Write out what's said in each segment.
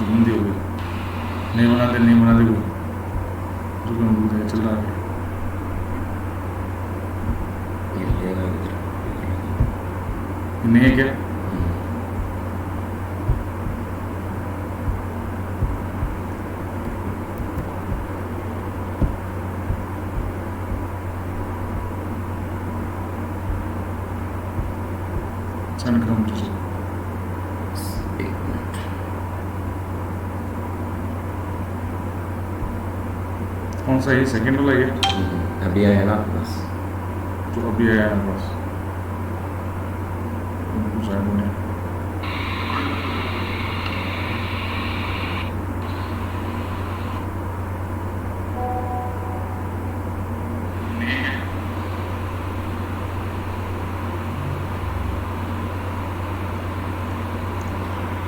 बंदी हो गई। नहीं बना दे वो चल रहा है। नहीं है क्या? सेंड करो मुझे। एक मिनट। कौन सा? ये सेकंड वाला है? अभी आया ना आपके पास? जो अभी आया है बस कुछ आया नहीं।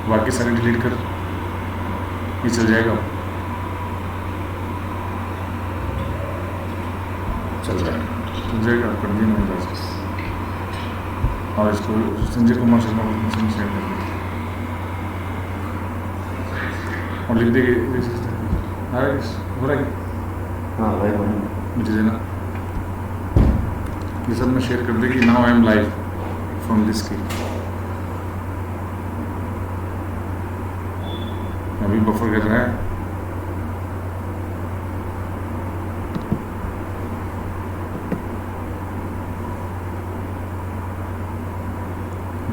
बाकी सारे डिलीट कर, ये चल जाएगा। चल रहा है। चल जाएगा, कर दिया मेरे पास। और इसको संजय कुमार शर्मा को शेयर कर दिया और लिख देगी। हो रहा है? हाँ भाई मुझे देना ये सब। मैं शेयर कर देगी। Now I am live from this की। अभी बफर कर रहा है।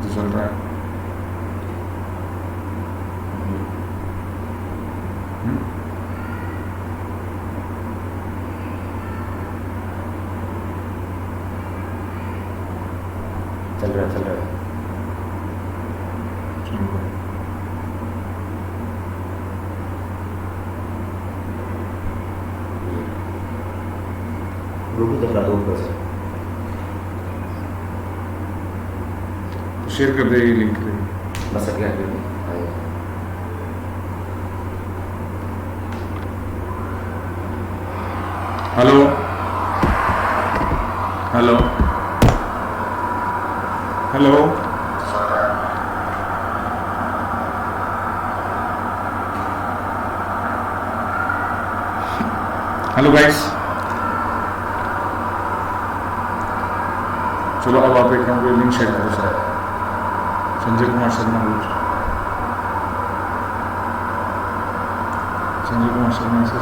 तो चल रहा है। चल रहा है। ग्रुप दिखा दो ऊपर से। तो शेयर कर दे, लिंक दे। बस क्या hello hello hello hello guys. चलो अब आप एक काम करो, लिंक शेयर करो सर। संजय कुमार शर्मा बोल। संजय कुमार शर्मा से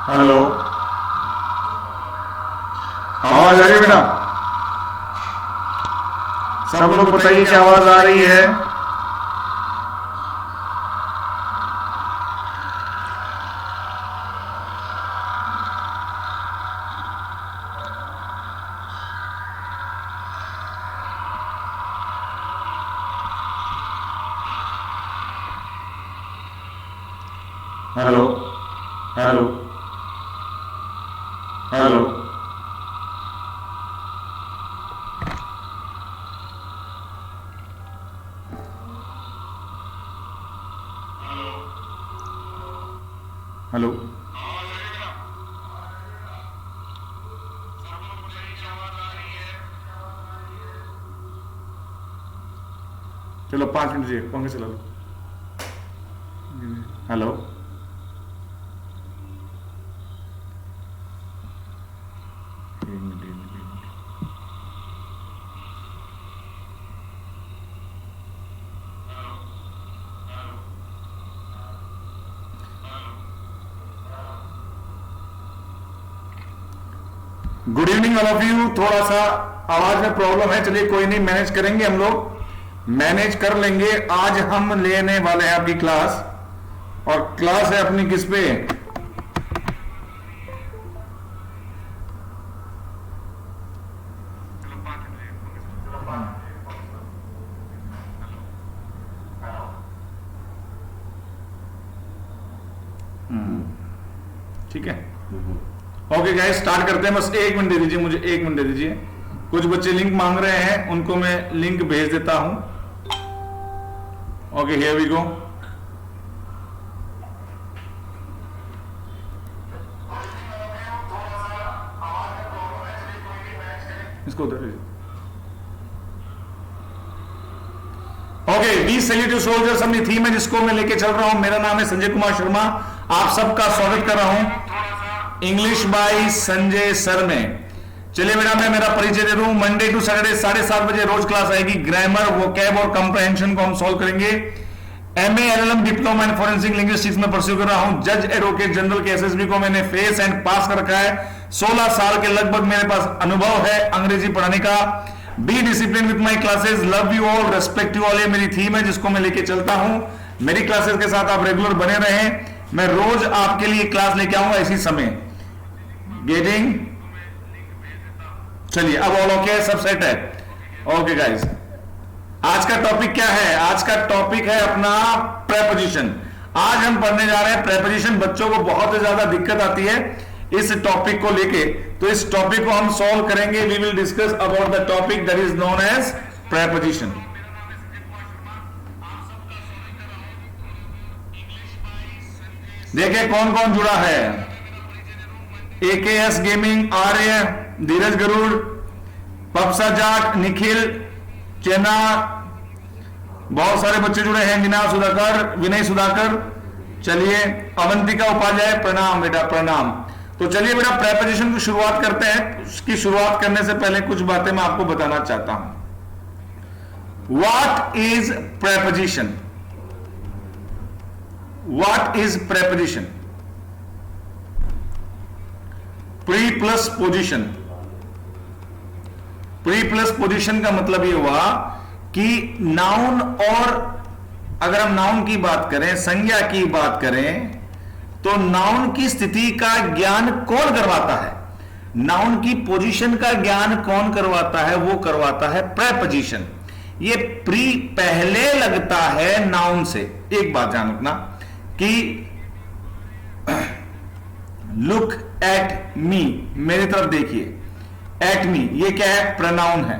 हेलो, आवाज आ रही है बेटा? सब लोग बताइए कि आवाज आ रही है? हेलो हेलो हेलो हेलो चलो 5 मिनट दीजिए, पंखे चला लो। हेलो, एक minute. Good evening all of you. थोड़ा सा आवाज में प्रॉब्लम है, चलिए कोई नहीं, मैनेज करेंगे, हम लोग मैनेज कर लेंगे। आज हम लेने वाले हैं आपकी क्लास, और क्लास है अपनी किस पे? ठीक है, ओके गाइस, स्टार्ट करते हैं। बस 1 मिनट दे दीजिए मुझे, 1 मिनट दे दीजिए। कुछ बच्चे लिंक मांग रहे हैं, उनको मैं लिंक भेज देता हूं। Okay, here we go. इसको उधर okay, we salute you soldiers अपनी थीम है जिसको मैं लेके चल रहा हूं। मेरा नाम है संजय कुमार शर्मा, आप सबका स्वागत कर रहा हूं इंग्लिश बाय संजय सर में। चलिए बेटा, मैं मेरा परिचय दे दूं। मंडे टू सैटरडे 7:30 बजे रोज क्लास आएगी। ग्रामर, वोकैब और कंप्रहेंशन को हम सॉल्व करेंगे। MA LLM diploma in forensic linguistics में परस्यू कर रहा हूं। जज एडवोकेट जनरल के एसएसबी को मैंने फेस एंड पास कर रखा है। 16 साल के लगभग मेरे पास अनुभव है अंग्रेजी पढ़ाने का। Be discipline with my classes, love you all, respect you all, ये मेरी थीम है जिसको मैं लेके चलता हूं। मेरी क्लासेस के साथ आप रेगुलर बने रहें। मैं रोज आपके लिए क्लास लेके आऊंगा इसी समय। गेटिंग, चलिए अब ऑल ओके, सब सेट है। ओके गाइस, आज का टॉपिक क्या है? आज का टॉपिक है अपना प्रेपोजिशन। आज हम पढ़ने जा रहे हैं प्रेपोजिशन। बच्चों को बहुत ज्यादा दिक्कत आती है इस टॉपिक को लेके, तो इस टॉपिक को हम सॉल्व करेंगे। We will discuss about the topic that is known as preposition. देखिए कौन कौन जुड़ा है। AKS गेमिंग, आर्य, धीरज गरुड़, पप्सा जाट, निखिल, चेना, बहुत सारे बच्चे जुड़े हैं। मीना सुधाकर, विनय सुधाकर, चलिए अवंतिका उपाध्याय, प्रणाम बेटा, प्रणाम। तो चलिए बेटा, प्रेपोजिशन की शुरुआत करते हैं। उसकी शुरुआत करने से पहले कुछ बातें मैं आपको बताना चाहता हूं। What is preposition? What is preposition? Pre plus position. Pre plus position का मतलब यह हुआ कि नाउन, और अगर हम नाउन की बात करें, संज्ञा की बात करें, तो नाउन की स्थिति का ज्ञान कौन करवाता है? नाउन की पोजीशन का ज्ञान कौन करवाता है? वो करवाता है प्रेपोजिशन। ये प्री पहले लगता है नाउन से। एक बात ध्यान रखना कि लुक एट मी, मेरी तरफ देखिए। एट मी ये क्या है? प्रोनाउन है।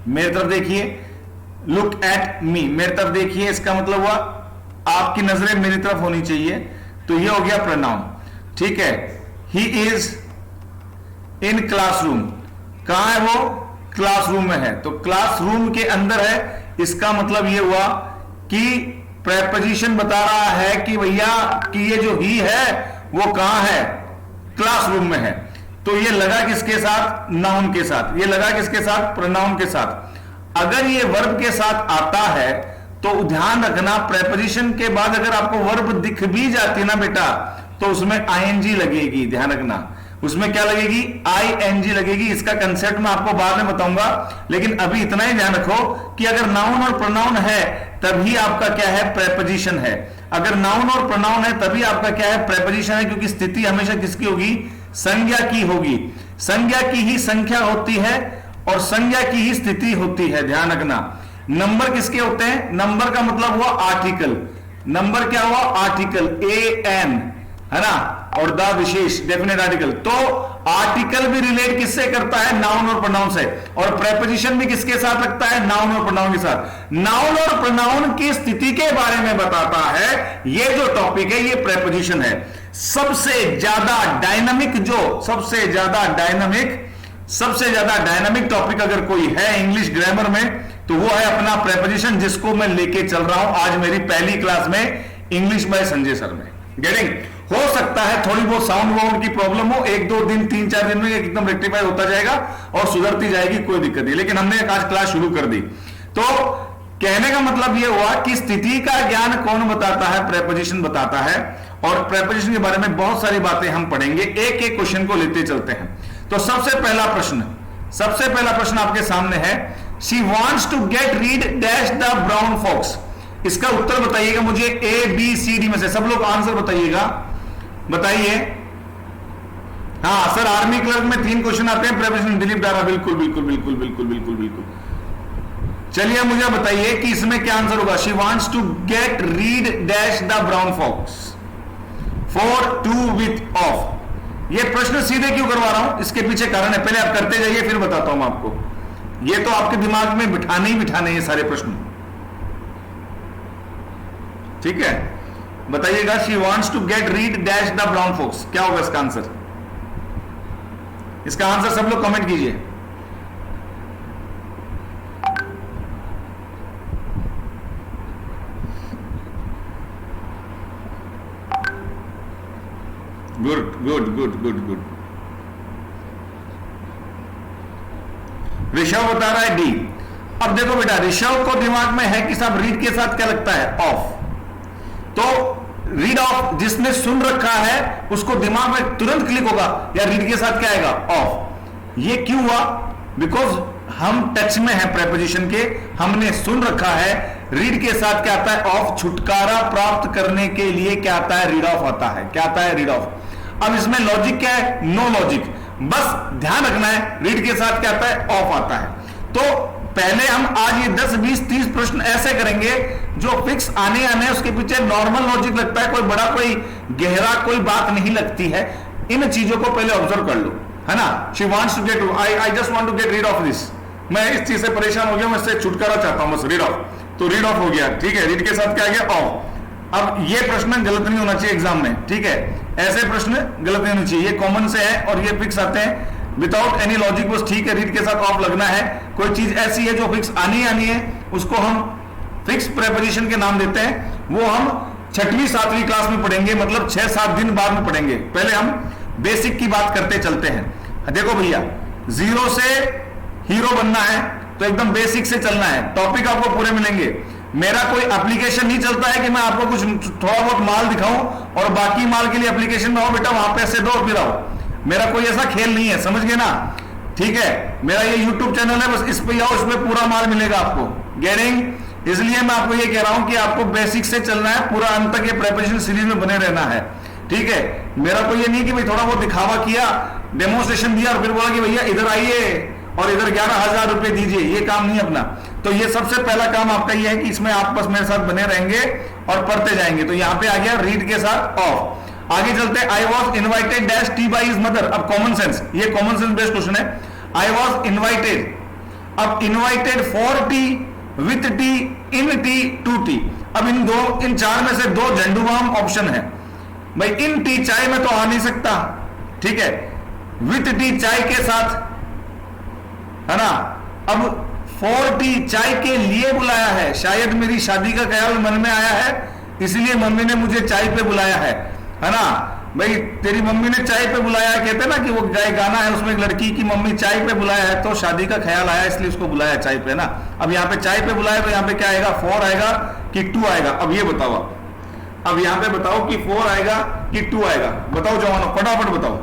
मेरी तरफ देखिए, लुक एट मी, मेरी तरफ देखिए, इसका मतलब हुआ आपकी नजरें मेरी तरफ होनी चाहिए, तो ये हो गया प्रोनाउन। ठीक है। ही इज इन क्लासरूम, कहां है वो? क्लासरूम में है, तो क्लासरूम के अंदर है, इसका मतलब ये हुआ कि प्रेपोजिशन बता रहा है कि भैया कि ये जो ही है वो कहां है? क्लासरूम में है। तो ये लगा किसके साथ? नाउन के साथ। ये लगा किसके साथ? प्रोनाउन के साथ। अगर ये वर्ब के साथ आता है तो ध्यान रखना, प्रेपोजिशन के बाद अगर आपको वर्ब दिख भी जाती ना बेटा, तो उसमें आईएनजी लगेगी। ध्यान रखना, उसमें क्या लगेगी? आईएनजी लगेगी। इसका कंसेप्ट मैं आपको बाद में बताऊंगा, लेकिन अभी इतना ही ध्यान रखो कि अगर नाउन और प्रोनाउन है तभी आपका क्या है? प्रेपोजिशन है। अगर नाउन और प्रोनाउन है तभी आपका क्या है? प्रेपोजिशन है, क्योंकि स्थिति हमेशा किसकी होगी? संज्ञा की होगी। संज्ञा की ही संख्या होती है और संज्ञा की ही स्थिति होती है। ध्यान रखना। नंबर किसके होते हैं? नंबर का मतलब हुआ आर्टिकल। नंबर क्या हुआ? आर्टिकल, एन, है ना, और द विशेष डेफिनेट आर्टिकल। तो आर्टिकल भी रिलेट किससे करता है? नाउन और प्रोनाउन से। और प्रेपोजिशन भी किसके साथ रखता है? नाउन और प्रोनाउन के साथ। नाउन और प्रोनाउन की स्थिति के बारे में बताता है ये जो टॉपिक है, ये प्रेपोजिशन है। सबसे ज्यादा डायनामिक सबसे ज्यादा डायनामिक टॉपिक अगर कोई है इंग्लिश ग्रामर में, तो वो है अपना प्रेपोजिशन जिसको मैं लेके चल रहा हूं आज मेरी पहली क्लास में इंग्लिश बाय संजय सर में। गेटिंग? हो सकता है थोड़ी बहुत साउंड वाउंड की प्रॉब्लम हो, 1-2 दिन 3-4 दिन में एकदम रेक्टिफाई होता जाएगा और सुधरती जाएगी, कोई दिक्कत नहीं। लेकिन हमने आज क्लास शुरू कर दी। तो कहने का मतलब यह हुआ कि स्थिति का ज्ञान कौन बताता है? प्रेपोजिशन बताता है। और प्रेपोजिशन के बारे में बहुत सारी बातें हम पढ़ेंगे, एक एक क्वेश्चन को लेते चलते हैं। तो सबसे पहला प्रश्न आपके सामने है, she wants to get rid dash the brown fox. इसका उत्तर बताइएगा मुझे ABCD में से, सब लोग आंसर बताइएगा, बताइए। हाँ सर, आर्मी क्लर्क में 3 क्वेश्चन आते हैं प्रेपोजिशन। दिलीप डारा, बिल्कुल बिल्कुल बिल्कुल बिल्कुल बिल्कुल बिल्कुल। चलिए मुझे बताइए कि इसमें क्या आंसर होगा। She wants to get rid dash the brown fox for to with of. ये प्रश्न सीधे क्यों करवा रहा हूं, इसके पीछे कारण है, पहले आप करते जाइए फिर बताता हूं आपको। ये तो आपके दिमाग में बिठाने ही बिठाने ये सारे प्रश्न, ठीक है। बताइएगा, she wants to get rid dash the brown fox, क्या होगा इसका आंसर? इसका आंसर सब लोग कमेंट कीजिए। Good good good good good. Rishabh बता रहा है डी। अब देखो बेटा, ऋषभ को दिमाग में है कि साहब रीड के साथ क्या लगता है? ऑफ। तो रीड ऑफ जिसने सुन रखा है उसको दिमाग में तुरंत क्लिक होगा, या रीड के साथ क्या आएगा? ऑफ। ये क्यों हुआ? बिकॉज हम टच में है प्रेपोजिशन के, हमने सुन रखा है। रीड के साथ क्या आता है? ऑफ। छुटकारा प्राप्त करने के लिए क्या आता है? रीड ऑफ आता है। क्या आता है? Read of. अब इसमें लॉजिक क्या है? नो लॉजिक, बस ध्यान रखना है रीड के साथ क्या आता है? ऑफ आता है। तो पहले हम आज ये 10, 20, 30 प्रश्न ऐसे करेंगे जो फिक्स आने उसके पीछे नॉर्मल लॉजिक लगता है, कोई बड़ा कोई गहरा कोई बात नहीं लगती है। इन चीजों को पहले ऑब्जर्व कर लो, है ना। She wants to get, I just want to get rid of this. मैं इस चीज से परेशान हो गया, मैं इससे छुटकारा चाहता हूं, बस रीड ऑफ। तो रीड ऑफ हो गया, ठीक है। रीड के साथ क्या आ गया? ऑफ। अब ये प्रश्न गलत नहीं होना चाहिए एग्जाम में, ठीक है। ऐसे प्रश्न गलत नहीं होने चाहिए, ये कॉमन से है और ये फिक्स आते हैं विदाउट एनी लॉजिक, बस ठीक है। रीड के साथ ऑफ लगना है। कोई चीज ऐसी है जो फिक्स आनी है उसको हम फिक्स प्रेपोजिशन के नाम देते हैं। वो हम 6वीं 7वीं क्लास में पढ़ेंगे, मतलब 6-7 दिन बाद में पढ़ेंगे। पहले हम बेसिक की बात करते चलते हैं। देखो भैया, 0 से हीरो बनना है तो एकदम बेसिक से चलना है। टॉपिक आपको पूरे मिलेंगे। मेरा कोई एप्लीकेशन नहीं चलता है कि मैं आपको कुछ थोड़ा बहुत माल दिखाऊं और बाकी माल के लिए एप्लीकेशन में हो बेटा वहां पैसे दो फिर आओ। मेरा कोई ऐसा खेल नहीं है, समझ गए ना, ठीक है। मेरा ये YouTube चैनल है, बस इस पे आओ, इसमें पूरा माल मिलेगा आपको। गेटिंग? इसलिए मैं आपको ये कह रहा हूं कि आपको बेसिक से चलना है, पूरा अंत तक ये प्रेपोजिशन सीरीज में बने रहना है, ठीक है। मेरा कोई ये नहीं कि भाई थोड़ा बहुत दिखावा किया, डेमोन्स्ट्रेशन दिया और फिर बोला कि भैया इधर आइए और इधर 11,000 रुपए दीजिए, ये काम नहीं अपना। तो ये सबसे पहला काम आपका ये है कि इसमें आप बस मेरे साथ बने रहेंगे और पढ़ते जाएंगे। तो यहां पे आ गया रीड के साथ ऑफ। आगे चलते हैं, I was invited dash tea by his mother. अब कॉमन सेंस, ये कॉमन सेंस बेस्ड क्वेश्चन है। आई वॉज इन्वाइटेड, अब invited for tea, with tea, in tea, to tea. अब इन 4 में से 2 झंडूबाम ऑप्शन है भाई। इन टी चाय में तो आ नहीं सकता, ठीक है। विथ टी चाय के साथ, है ना। अब फॉर टी चाय के लिए बुलाया है, शायद मेरी शादी का ख्याल मन में आया है इसलिए मम्मी ने मुझे चाय पे बुलाया है ना। भाई तेरी मम्मी ने चाय पे बुलाया, कहते ना कि वो गाना है उसमें एक लड़की की मम्मी चाय पे बुलाया है, तो शादी का ख्याल आया इसलिए उसको बुलाया चाय पे ना। अब यहाँ पे चाय पे बुलाया तो यहाँ पे क्या आएगा? 4 आएगा कि 2 आएगा? अब ये बताओ, अब यहाँ पे बताओ कि 4 आएगा कि 2 आएगा? बताओ जवानों, फटाफट बताओ,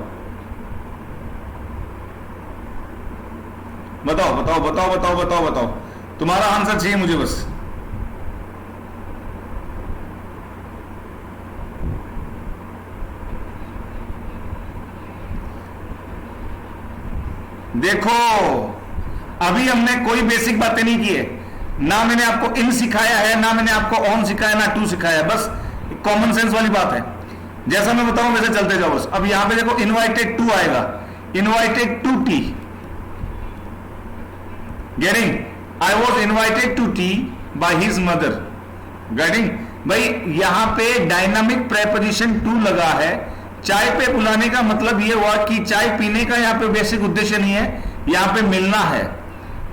बताओ बताओ बताओ बताओ बताओ बताओ। तुम्हारा आंसर चाहिए मुझे बस। देखो, अभी हमने कोई बेसिक बातें नहीं की है, ना मैंने आपको इन सिखाया है, ना मैंने आपको ऑन सिखाया, ना टू सिखाया, बस कॉमन सेंस वाली बात है। जैसा मैं बताऊं वैसे चलते जाओ बस। अब यहां पे देखो इनवाइटेड टू आएगा, invited to tea. Getting? I was invited to tea by his mother. Getting? भाई यहां पे डायनामिक प्रेपोजिशन टू लगा है। चाय पे बुलाने का मतलब यह हुआ कि चाय पीने का यहां पे बेसिक उद्देश्य नहीं है, यहां पे मिलना है।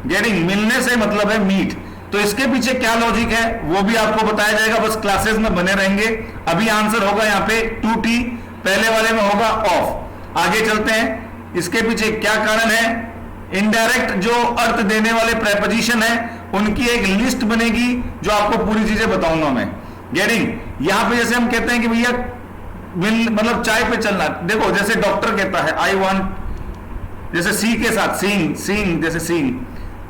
गेटिंग? मिलने से मतलब है मीट। तो इसके पीछे क्या लॉजिक है वो भी आपको बताया जाएगा, बस क्लासेस में बने रहेंगे। अभी आंसर होगा यहाँ पे 2t, पहले वाले में होगा ऑफ। आगे चलते हैं, इसके पीछे क्या कारण है। इनडायरेक्ट जो अर्थ देने वाले प्रेपोजिशन है उनकी एक लिस्ट बनेगी जो आपको पूरी चीजें बताऊंगा मैं। गेटिंग, यहां पे जैसे हम कहते हैं कि भैया मतलब चाय पे चलना, देखो जैसे डॉक्टर कहता है आई वांट, जैसे सी के साथ सीइंग, जैसे सीइंग,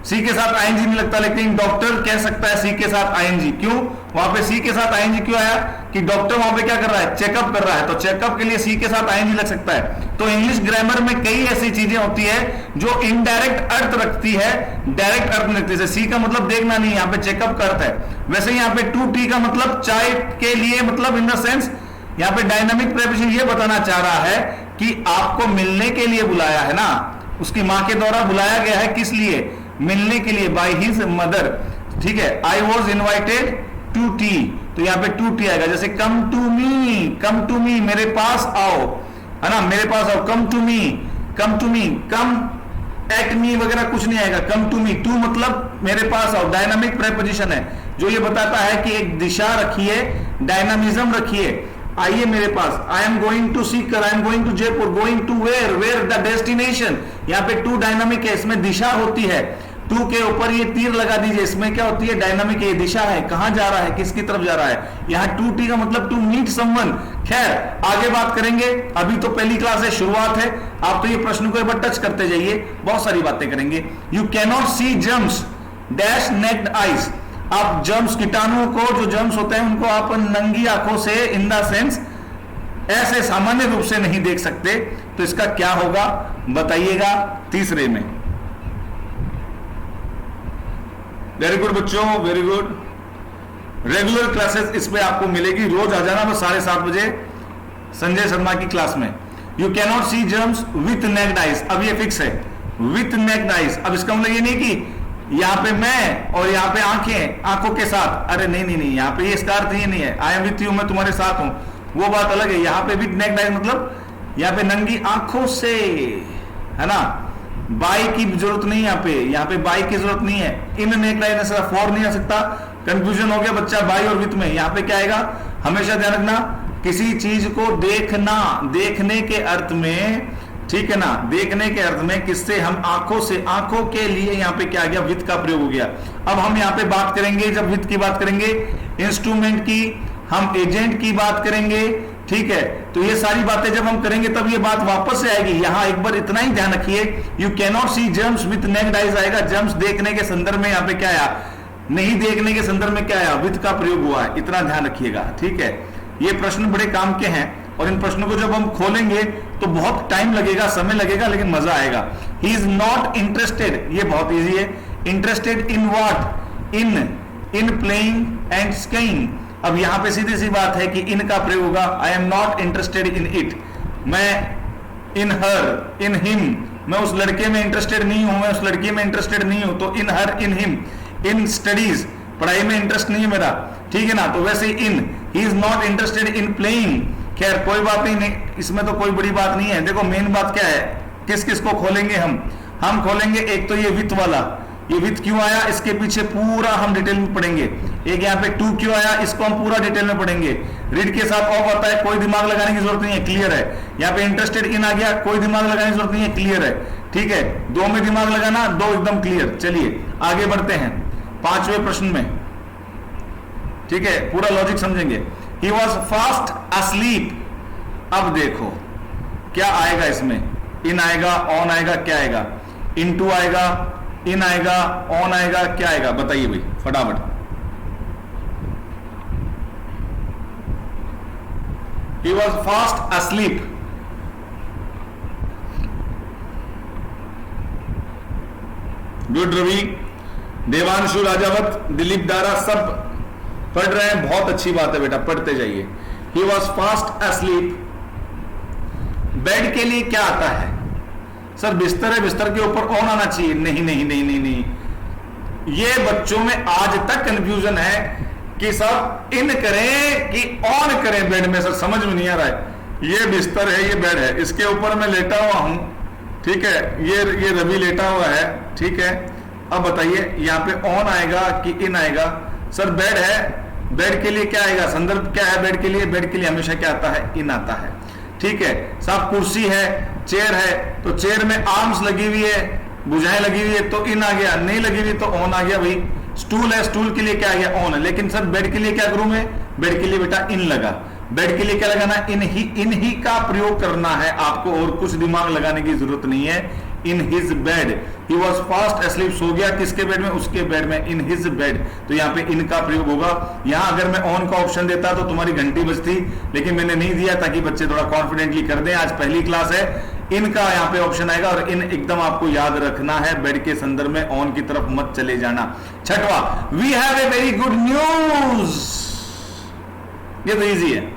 सी के साथ आईएनजी नहीं लगता, लेकिन डॉक्टर कह सकता है सी के साथ आईएनजी। क्यों वहां पे सी के साथ आईएनजी क्यों आया कि डॉक्टर वहां पे क्या कर रहा है, चेकअप कर रहा है, तो चेकअप के लिए सी के साथ आईएनजी लग सकता है। तो इंग्लिश ग्रामर में कई ऐसी चीजें होती है जो इनडायरेक्ट अर्थ रखती है, डायरेक्ट अर्थ नहीं रखती है। सी का मतलब देखना नहीं, यहाँ पे चेकअप का अर्थ है। वैसे यहाँ पे 2t का मतलब चाय के लिए, मतलब इन द सेंस यहाँ पे डायनामिक प्रेपोजिशन ये बताना चाह रहा है कि आपको मिलने के लिए बुलाया है ना, उसकी मां के द्वारा बुलाया गया है, किस लिए, मिलने के लिए, बाय हिज मदर। ठीक है, I was invited to tea, तो यहाँ पे 2t आएगा। जैसे कम टू मी, मेरे पास आओ, है ना, मेरे पास आओ, come to me, come at me वगैरह कुछ नहीं आएगा, कम टू मी। टू मतलब मेरे पास आओ, डायनामिक प्रेपोजिशन है जो ये बताता है कि एक दिशा रखिए, डायनामिज्म रखिए, आइए मेरे पास। I am going to Sikar, I am going to Jaipur, going to where the destination. यहाँ पे टू डायनामिक है, इसमें दिशा होती है। टू के ऊपर ये तीर लगा दीजिए, इसमें क्या होती है, डायनामिक है, दिशा है, कहां जा रहा है, किसकी तरफ जा रहा है। यहाँ 2t का मतलब टू मीट समवन। खैर आगे बात करेंगे, अभी तो पहली क्लास है, शुरुआत है। आप तो ये प्रश्न को एक बार टच करते जाइए, बहुत सारी बातें करेंगे। You cannot see germs dash necked eyes. आप जर्म्स, कीटाणुओं को, जो जर्म्स होते हैं उनको आप नंगी आंखों से, इन द सेंस ऐसे सामान्य रूप से नहीं देख सकते। तो इसका क्या होगा बताइएगा तीसरे में। वेरी गुड बच्चों, वेरी गुड। रेगुलर क्लासेस इस पे आपको मिलेगी, रोज आ जाना बस 7:30 बजे संजय शर्मा की क्लास में। You cannot see germs with necked eyes, अब ये फिक्स है, विथ नेक्ड आइज। अब इसका मतलब ये नहीं कि यहां पे मैं और यहां पे आंखें, आंखों के साथ, अरे नहीं, यहां पे ये इसका अर्थ ये नहीं है, आई एम विथ यू, मैं तुम्हारे साथ हूं, वो बात अलग है। यहां पे विथ नेक्ड आइज मतलब यहां पे नंगी आंखों से, है ना, बाई की जरूरत नहीं, यहाँ पे बाई की जरूरत नहीं है। इन नेक्ड आइज से फॉर नहीं आ सकता, कंफ्यूजन हो गया बच्चा बाई और विथ में। यहाँ पे क्या आएगा, हमेशा ध्यान रखना, किसी चीज को देखना, देखने के अर्थ में, ठीक है ना, देखने के अर्थ में किससे, हम आंखों से, आंखों के लिए यहाँ पे क्या आ गया, विथ का प्रयोग हो गया। अब हम यहाँ पे बात करेंगे, जब विथ की बात करेंगे, इंस्ट्रूमेंट की, हम एजेंट की बात करेंगे, ठीक है। तो ये सारी बातें जब हम करेंगे तब ये बात वापस से आएगी। यहां एक बार इतना ही ध्यान रखिए, you cannot see germs with necked eyes आएगा, जर्म्स देखने के संदर्भ में, यहाँ पे क्या आया, नहीं देखने के संदर्भ में क्या आया, विथ का प्रयोग हुआ है, इतना ध्यान रखिएगा, ठीक है। ये प्रश्न बड़े काम के हैं और इन प्रश्नों को जब हम खोलेंगे तो बहुत टाइम लगेगा, समय लगेगा, लेकिन मजा आएगा। ही इज नॉट इंटरेस्टेड, ये बहुत इजी है। Interested in what, in playing and skiing. अब यहां पे सीधी सी बात है कि इन का प्रयोग होगा, I am not interested in it, मैं इन हर, इन हिम, मैं उस लड़के में इंटरेस्टेड नहीं हूं, मैं उस लड़की में इंटरेस्टेड नहीं हूं, तो इन हर, इन हिम। इन स्टडीज, पढ़ाई में इंटरेस्ट नहीं है मेरा, ठीक है ना, तो वैसे in, he is not interested in playing. खैर कोई बात नहीं, इसमें तो कोई बड़ी बात नहीं है। देखो मेन बात क्या है, किस किस को खोलेंगे हम खोलेंगे एक तो ये विथ वाला, ये विथ क्यों आया इसके पीछे पूरा हम डिटेल में पढ़ेंगे। एक यहाँ पे टू क्यों आया इसको हम पूरा डिटेल में पढ़ेंगे। रीड के साथ ऑफ आता है, कोई दिमाग लगाने की जरूरत नहीं है, क्लियर है। यहाँ पे इंटरेस्टेड इन आ गया, कोई दिमाग लगाने की जरूरत नहीं है, क्लियर है, ठीक है। दो में दिमाग लगाना, दो एकदम क्लियर। चलिए आगे बढ़ते हैं 5वें प्रश्न में, ठीक है, पूरा लॉजिक समझेंगे। ही वॉज फास्ट asleep। अब देखो क्या आएगा इसमें, इन आएगा, ऑन आएगा, क्या आएगा, इनटू आएगा, इन आएगा, ऑन आएगा, क्या आएगा बताइए भाई फटाफट। He was fast asleep। Good Ravi, Devanshu Rajawat, Dilip Dara सब पढ़ रहे हैं, बहुत अच्छी बात है बेटा, पढ़ते जाइए। He was fast asleep। Bed के लिए क्या आता है सर, बिस्तर है, बिस्तर के ऊपर ऑन आना चाहिए, नहीं नहीं नहीं नहीं नहीं। ये बच्चों में आज तक कंफ्यूजन है कि सब इन करें कि ऑन करें बेड में, सर समझ में नहीं आ रहा है। ये बिस्तर है, ये बेड है, इसके ऊपर मैं लेटा हुआ हूं, ठीक है, ये रवि लेटा हुआ है, ठीक है, अब बताइए यहाँ पे ऑन आएगा कि इन आएगा? सर बेड है, बेड के लिए क्या आएगा? संदर्भ क्या है बेड के लिए? बेड के लिए हमेशा क्या आता है? इन आता है। ठीक है साहब, कुर्सी है, चेयर है, तो चेयर में आर्म्स लगी हुई है, भुजाएं लगी हुई है, तो इन आ गया, नहीं लगी हुई तो ऑन आ गया भाई। स्टूल है, स्टूल के लिए क्या आ गया? ऑन है। लेकिन सर बेड के लिए क्या करूं मैं? बेड के लिए बेटा इन लगा। बेड के लिए क्या लगाना? इन ही का प्रयोग करना है आपको, और कुछ दिमाग लगाने की जरूरत नहीं है। In his bed, he was fast asleep, सो गया किसके बेड में? उसके बेड में, इन हिज बेड। तो यहाँ पे इन का प्रयोग होगा। यहां अगर मैं ऑन का ऑप्शन देता तो तुम्हारी घंटी बजती, लेकिन मैंने नहीं दिया ताकि बच्चे थोड़ा कॉन्फिडेंटली कर दें। आज पहली क्लास है, इनका यहाँ पे ऑप्शन आएगा, और इन एकदम आपको याद रखना है, बेड के संदर्भ में ऑन की तरफ मत चले जाना। छठवा, we have a very good news, ये तो इजी है।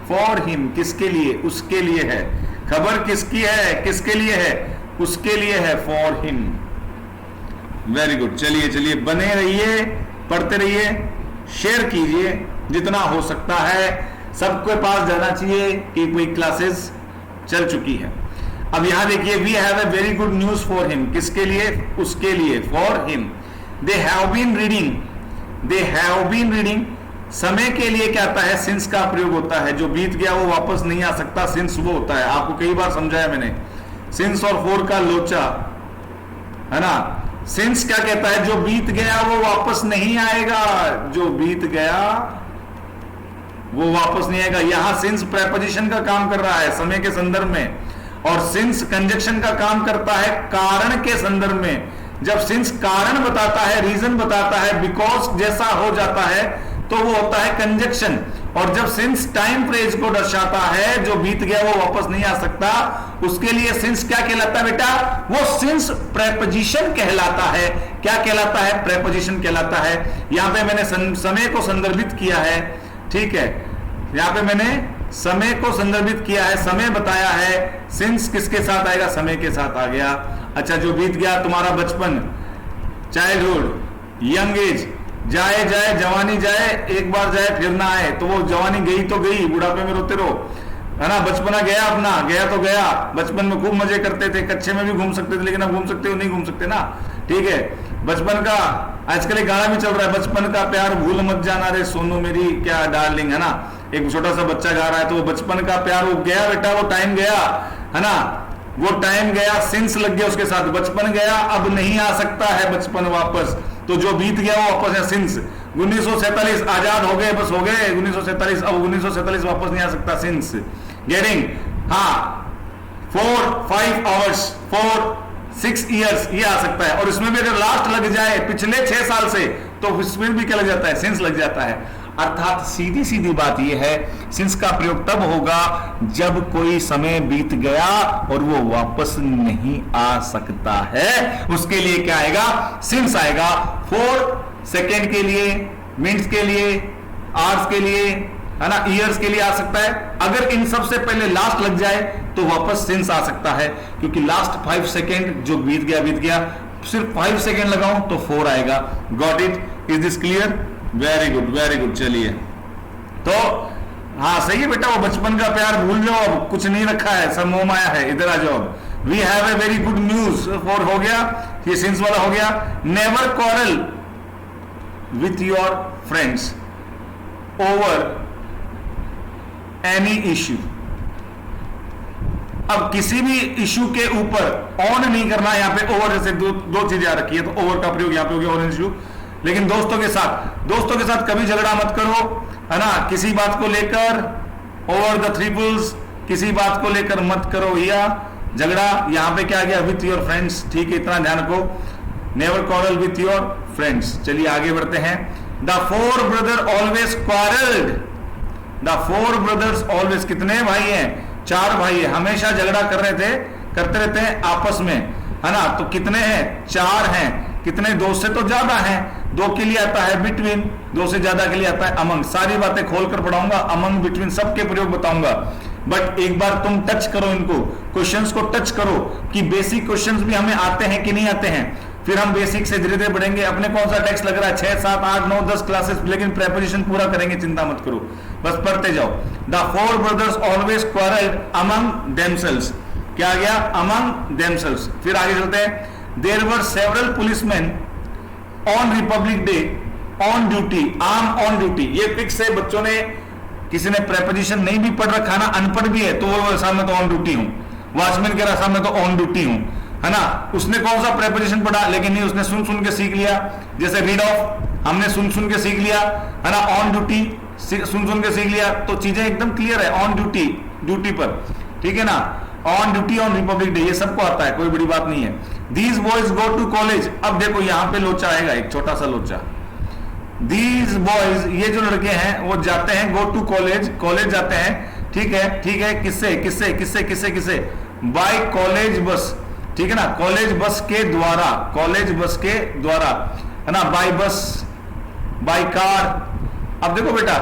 फॉर हिम, किसके लिए? उसके लिए है। खबर किसकी है? किसके लिए है? उसके लिए है, फॉर हिम। Very good. चलिए चलिए, बने रहिए, पढ़ते रहिए, शेयर कीजिए जितना हो सकता है। सबके पास जाना चाहिए कि कोई क्लासेस चल चुकी है। अब यहां देखिए, we have a very good news for him, किसके लिए? उसके लिए, for him. They have been reading, they have been reading. समय के लिए क्या आता है? सिंस का प्रयोग होता है। जो बीत गया वो वापस नहीं आ सकता, सिंस वो होता है। आपको कई बार समझाया मैंने, सिंस और फोर का लोचा है ना। सिंस क्या कहता है? जो बीत गया वो वापस नहीं आएगा, जो बीत गया वो वापस नहीं आएगा। यहां सिंस प्रेपोजिशन का काम कर रहा है समय के संदर्भ में, और सिंस कंजक्शन का काम करता है कारण के संदर्भ में। जब सिंस कारण बताता है, रीजन बताता है, बिकॉज जैसा हो जाता है, तो वो होता है कंजक्शन। और जब सिंस टाइम फ्रेज को दर्शाता है, जो बीत गया वो वापस नहीं आ सकता, उसके लिए सिंस क्या कहलाता है बेटा? वो सिंस प्रेपोजिशन कहलाता है। क्या कहलाता है? प्रेपोजिशन कहलाता है। यहां पे मैंने समय को संदर्भित किया है, ठीक है, यहां पे मैंने समय को संदर्भित किया है, समय बताया है। सिंस किसके साथ आएगा? समय के साथ आ गया। अच्छा, जो बीत गया तुम्हारा बचपन, चाइल्डहुड, यंग एज, जाए जाए जवानी जाए, एक बार जाए फिर ना आए, तो वो जवानी गई तो गई, बुढ़ापे में रोते रहो, है ना। बचपना गया अपना, गया तो गया। बचपन में खूब मजे करते थे, कच्चे में भी घूम सकते थे, लेकिन अब घूम सकते हो? नहीं घूम सकते ना, ठीक है। बचपन का आजकल एक गाना भी चल रहा है, बचपन का प्यार भूल मत जाना रे सोनू मेरी क्या डार्लिंग, है ना। एक छोटा सा बच्चा गा रहा है, तो वो बचपन का प्यार वो गया बेटा, वो टाइम गया, है ना, वो टाइम गया, सिंस लग गया उसके साथ, बचपन गया, अब नहीं आ सकता है बचपन वापस। तो जो बीत गया वो वापस है, सिंस। 1947 आजाद हो गए, बस हो गए 1947, अब 1947 वापस नहीं आ सकता, सिंस। गेटिंग? हाँ, 4, 5 आवर्स, 4, 6 ईयर्स, ये आ सकता है। और इसमें भी अगर लास्ट लग जाए पिछले 6 साल से, तो इसमें भी क्या लग जाता है? सिंस लग जाता है। अर्थात सीधी सीधी बात यह है, सिंस का प्रयोग तब होगा जब कोई समय बीत गया और वो वापस नहीं आ सकता है, उसके लिए क्या आएगा? सिंस आएगा। 4 सेकेंड के लिए, मिनट्स के लिए, आवर्स के लिए, है ना, ईयर्स के लिए आ सकता है। अगर इन सबसे पहले लास्ट लग जाए तो वापस सिंस आ सकता है, क्योंकि लास्ट 5 सेकेंड जो बीत गया, सिर्फ 5 सेकेंड लगाऊं तो 4 आएगा। Got it? Is this clear? Very good, very good. चलिए, तो हाँ सही है बेटा, वो बचपन का प्यार भूल जाओ, अब कुछ नहीं रखा है, सब मोह माया है, इधर आ जाओ। We have a very good news, 4 हो गया, ये सिंस वाला हो गया। Never quarrel with your friends over any issue. अब किसी भी इश्यू के ऊपर ऑन नहीं करना, यहां पे ओवर जैसे दो चीजें आ रखी है, तो ओवर का प्रयोग यहां पे हो गया, ओवर इश्यू। लेकिन दोस्तों के साथ कभी झगड़ा मत करो, है ना, किसी बात को लेकर ओवर द ट्रिपल्स, किसी बात को लेकर मत करो या झगड़ा। यहां पे क्या गया? विथ योर फ्रेंड्स, ठीक है, इतना ध्यान रखो। Never quarrel with your friends. चलिए आगे बढ़ते हैं। The 4 brother always quarrelled, the 4 brothers always, कितने भाई हैं? 4 भाई है, हमेशा झगड़ा करते रहते हैं आपस में, है ना। तो कितने हैं? 4 हैं। कितने? 2 से तो ज्यादा हैं। 2 के लिए आता है बिटवीन, 2 से ज्यादा के लिए आता है अमंग। सारी बातें खोलकर पढ़ाऊंगा, अमंग, बिटवीन, सबके प्रयोग बताऊंगा। बट एक बार तुम टच करो इनको, क्वेश्चंस को टच करो कि बेसिक क्वेश्चंस भी हमें आते हैं कि नहीं आते हैं। फिर हम बेसिक से धीरे धीरे बढ़ेंगे। अपने कौन सा टेक्स्ट लग रहा है? 6, 7, 8, 9, 10 क्लासेस, लेकिन प्रेपोजिशन पूरा करेंगे, चिंता मत करो, बस पढ़ते जाओ। The 4 brothers always quarrelled among themselves. क्या आ गया? Among themselves. फिर आगे चलते हैं। There were several policemen on Republic Day, on duty, I am on duty, ये फिक्स है। बच्चों ने, किसी ने प्रेपोजिशन नहीं भी पढ़ रखा ना, अनपढ़ भी है, तो वो साहब मैं तो ऑन ड्यूटी हूं, वॉचमैन कह रहा साहब मैं तो ऑन ड्यूटी हूं, है ना। उसने कौन सा प्रेपोजिशन पढ़ा, लेकिन नहीं, उसने सुन सुन के सीख लिया। जैसे रीड ऑफ, हमने सुन सुन के सीख लिया, है ना। ऑन ड्यूटी सुन सुन के सीख लिया, तो चीजें एकदम क्लियर है। ऑन ड्यूटी, ड्यूटी पर, ठीक है ना। On duty, on Republic Day, ये सबको आता है, कोई बड़ी बात नहीं है। These boys go to college, अब देखो यहां पे लोचा आएगा, एक छोटा सा लोचा। दीज बॉयज, ये जो लड़के हैं वो जाते हैं, गो टू कॉलेज, कॉलेज जाते हैं, ठीक है, ठीक है। किससे किससे किससे किससे किससे, बाय कॉलेज बस, ठीक है ना। कॉलेज बस के द्वारा, कॉलेज बस के द्वारा, है ना। बाय बस, बाय कार, अब देखो बेटा,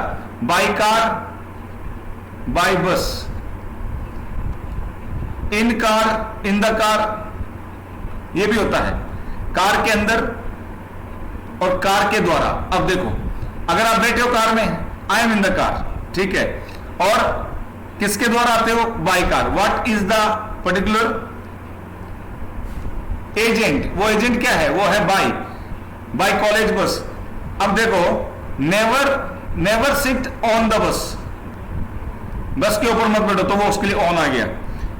बाय कार, बाय बस, इन कार, इन द कार, ये भी होता है, कार के अंदर और कार के द्वारा। अब देखो, अगर आप बैठे हो कार में, I am in the car, ठीक है, और किसके द्वारा आते हो, by car. What is the particular agent, वो एजेंट क्या है, वो है बाय, बाय कॉलेज बस। अब देखो, never, never sit on the bus, बस के ऊपर मत बैठो, तो वो उसके लिए ऑन आ गया।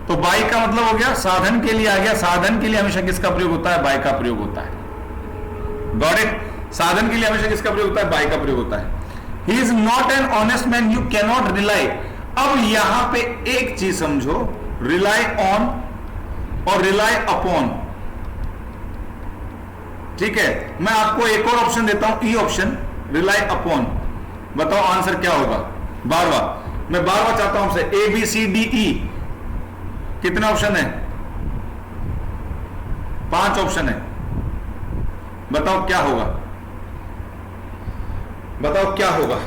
तो बाय का मतलब हो गया साधन के लिए आ गया। साधन के लिए हमेशा किसका प्रयोग होता है, बाय का प्रयोग होता है। Got it. साधन के लिए हमेशा किसका प्रयोग होता है, बाय का प्रयोग होता है। ही is not an honest man, you cannot rely. अब यहां पे एक चीज समझो, रिलाई ऑन और रिलाई अपॉन, ठीक है। मैं आपको एक और ऑप्शन देता हूं, ई ऑप्शन, रिलाई अपॉन। बताओ आंसर क्या होगा। बारवा, मैं बारवा चाहता हूं आपसे, A B C D E, कितने ऑप्शन है, 5 ऑप्शन है। बताओ क्या होगा, बताओ क्या होगा।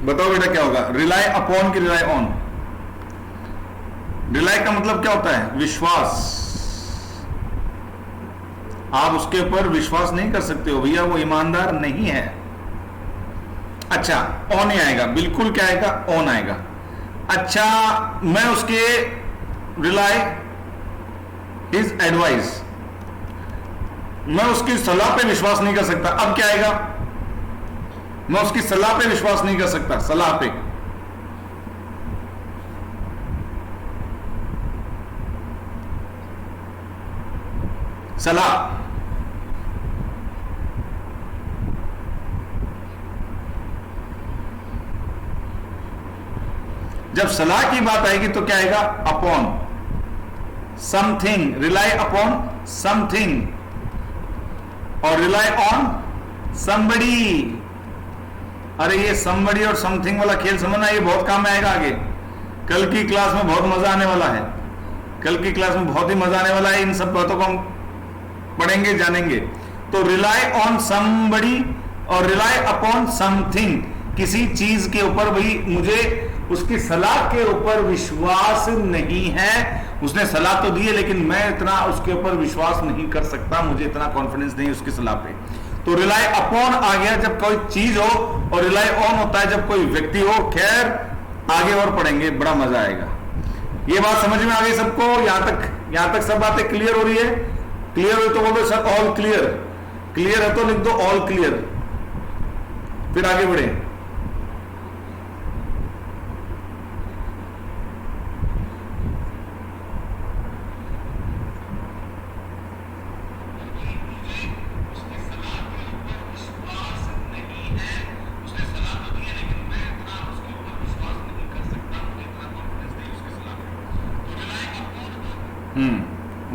बताओ बेटा क्या होगा, रिलाई अपॉन की रिलाई ऑन। रिलाई का मतलब क्या होता है, विश्वास। आप उसके ऊपर विश्वास नहीं कर सकते हो भैया, वो ईमानदार नहीं है। अच्छा, ऑन ही आएगा, बिल्कुल क्या आएगा, ऑन आएगा। अच्छा, मैं उसके रिलाई हिज एडवाइस, मैं उसकी सलाह पे विश्वास नहीं कर सकता। अब क्या आएगा, मैं उसकी सलाह पे विश्वास नहीं कर सकता, सलाह पे। सलाह, जब सलाह की बात आएगी तो क्या आएगा, upon something, rely upon something, और रिलाई ऑन समबडी। अरे ये समबडी और समथिंग वाला खेल समझना, ये बहुत काम में आएगा आगे। कल की क्लास में बहुत मजा आने वाला है, कल की क्लास में बहुत ही मजा आने वाला है। इन सब बातों को हम पढ़ेंगे, जानेंगे। तो रिलाई ऑन समबडी और रिलाई अपॉन समथिंग, किसी चीज के ऊपर भाई मुझे उसकी सलाह के ऊपर विश्वास नहीं है। उसने सलाह तो दी है, लेकिन मैं इतना उसके ऊपर विश्वास नहीं कर सकता, मुझे इतना कॉन्फिडेंस नहीं उसकी सलाह पे। तो रिलाई अपॉन आ गया जब कोई चीज हो, और रिलाई ऑन होता है जब कोई व्यक्ति हो। खैर आगे और पढ़ेंगे, बड़ा मजा आएगा। ये बात समझ में आ गई सबको? यहां तक सब बातें क्लियर हो रही है? क्लियर हो तो बोलो सर ऑल क्लियर। क्लियर है तो लिख दो ऑल क्लियर, फिर आगे बढ़े।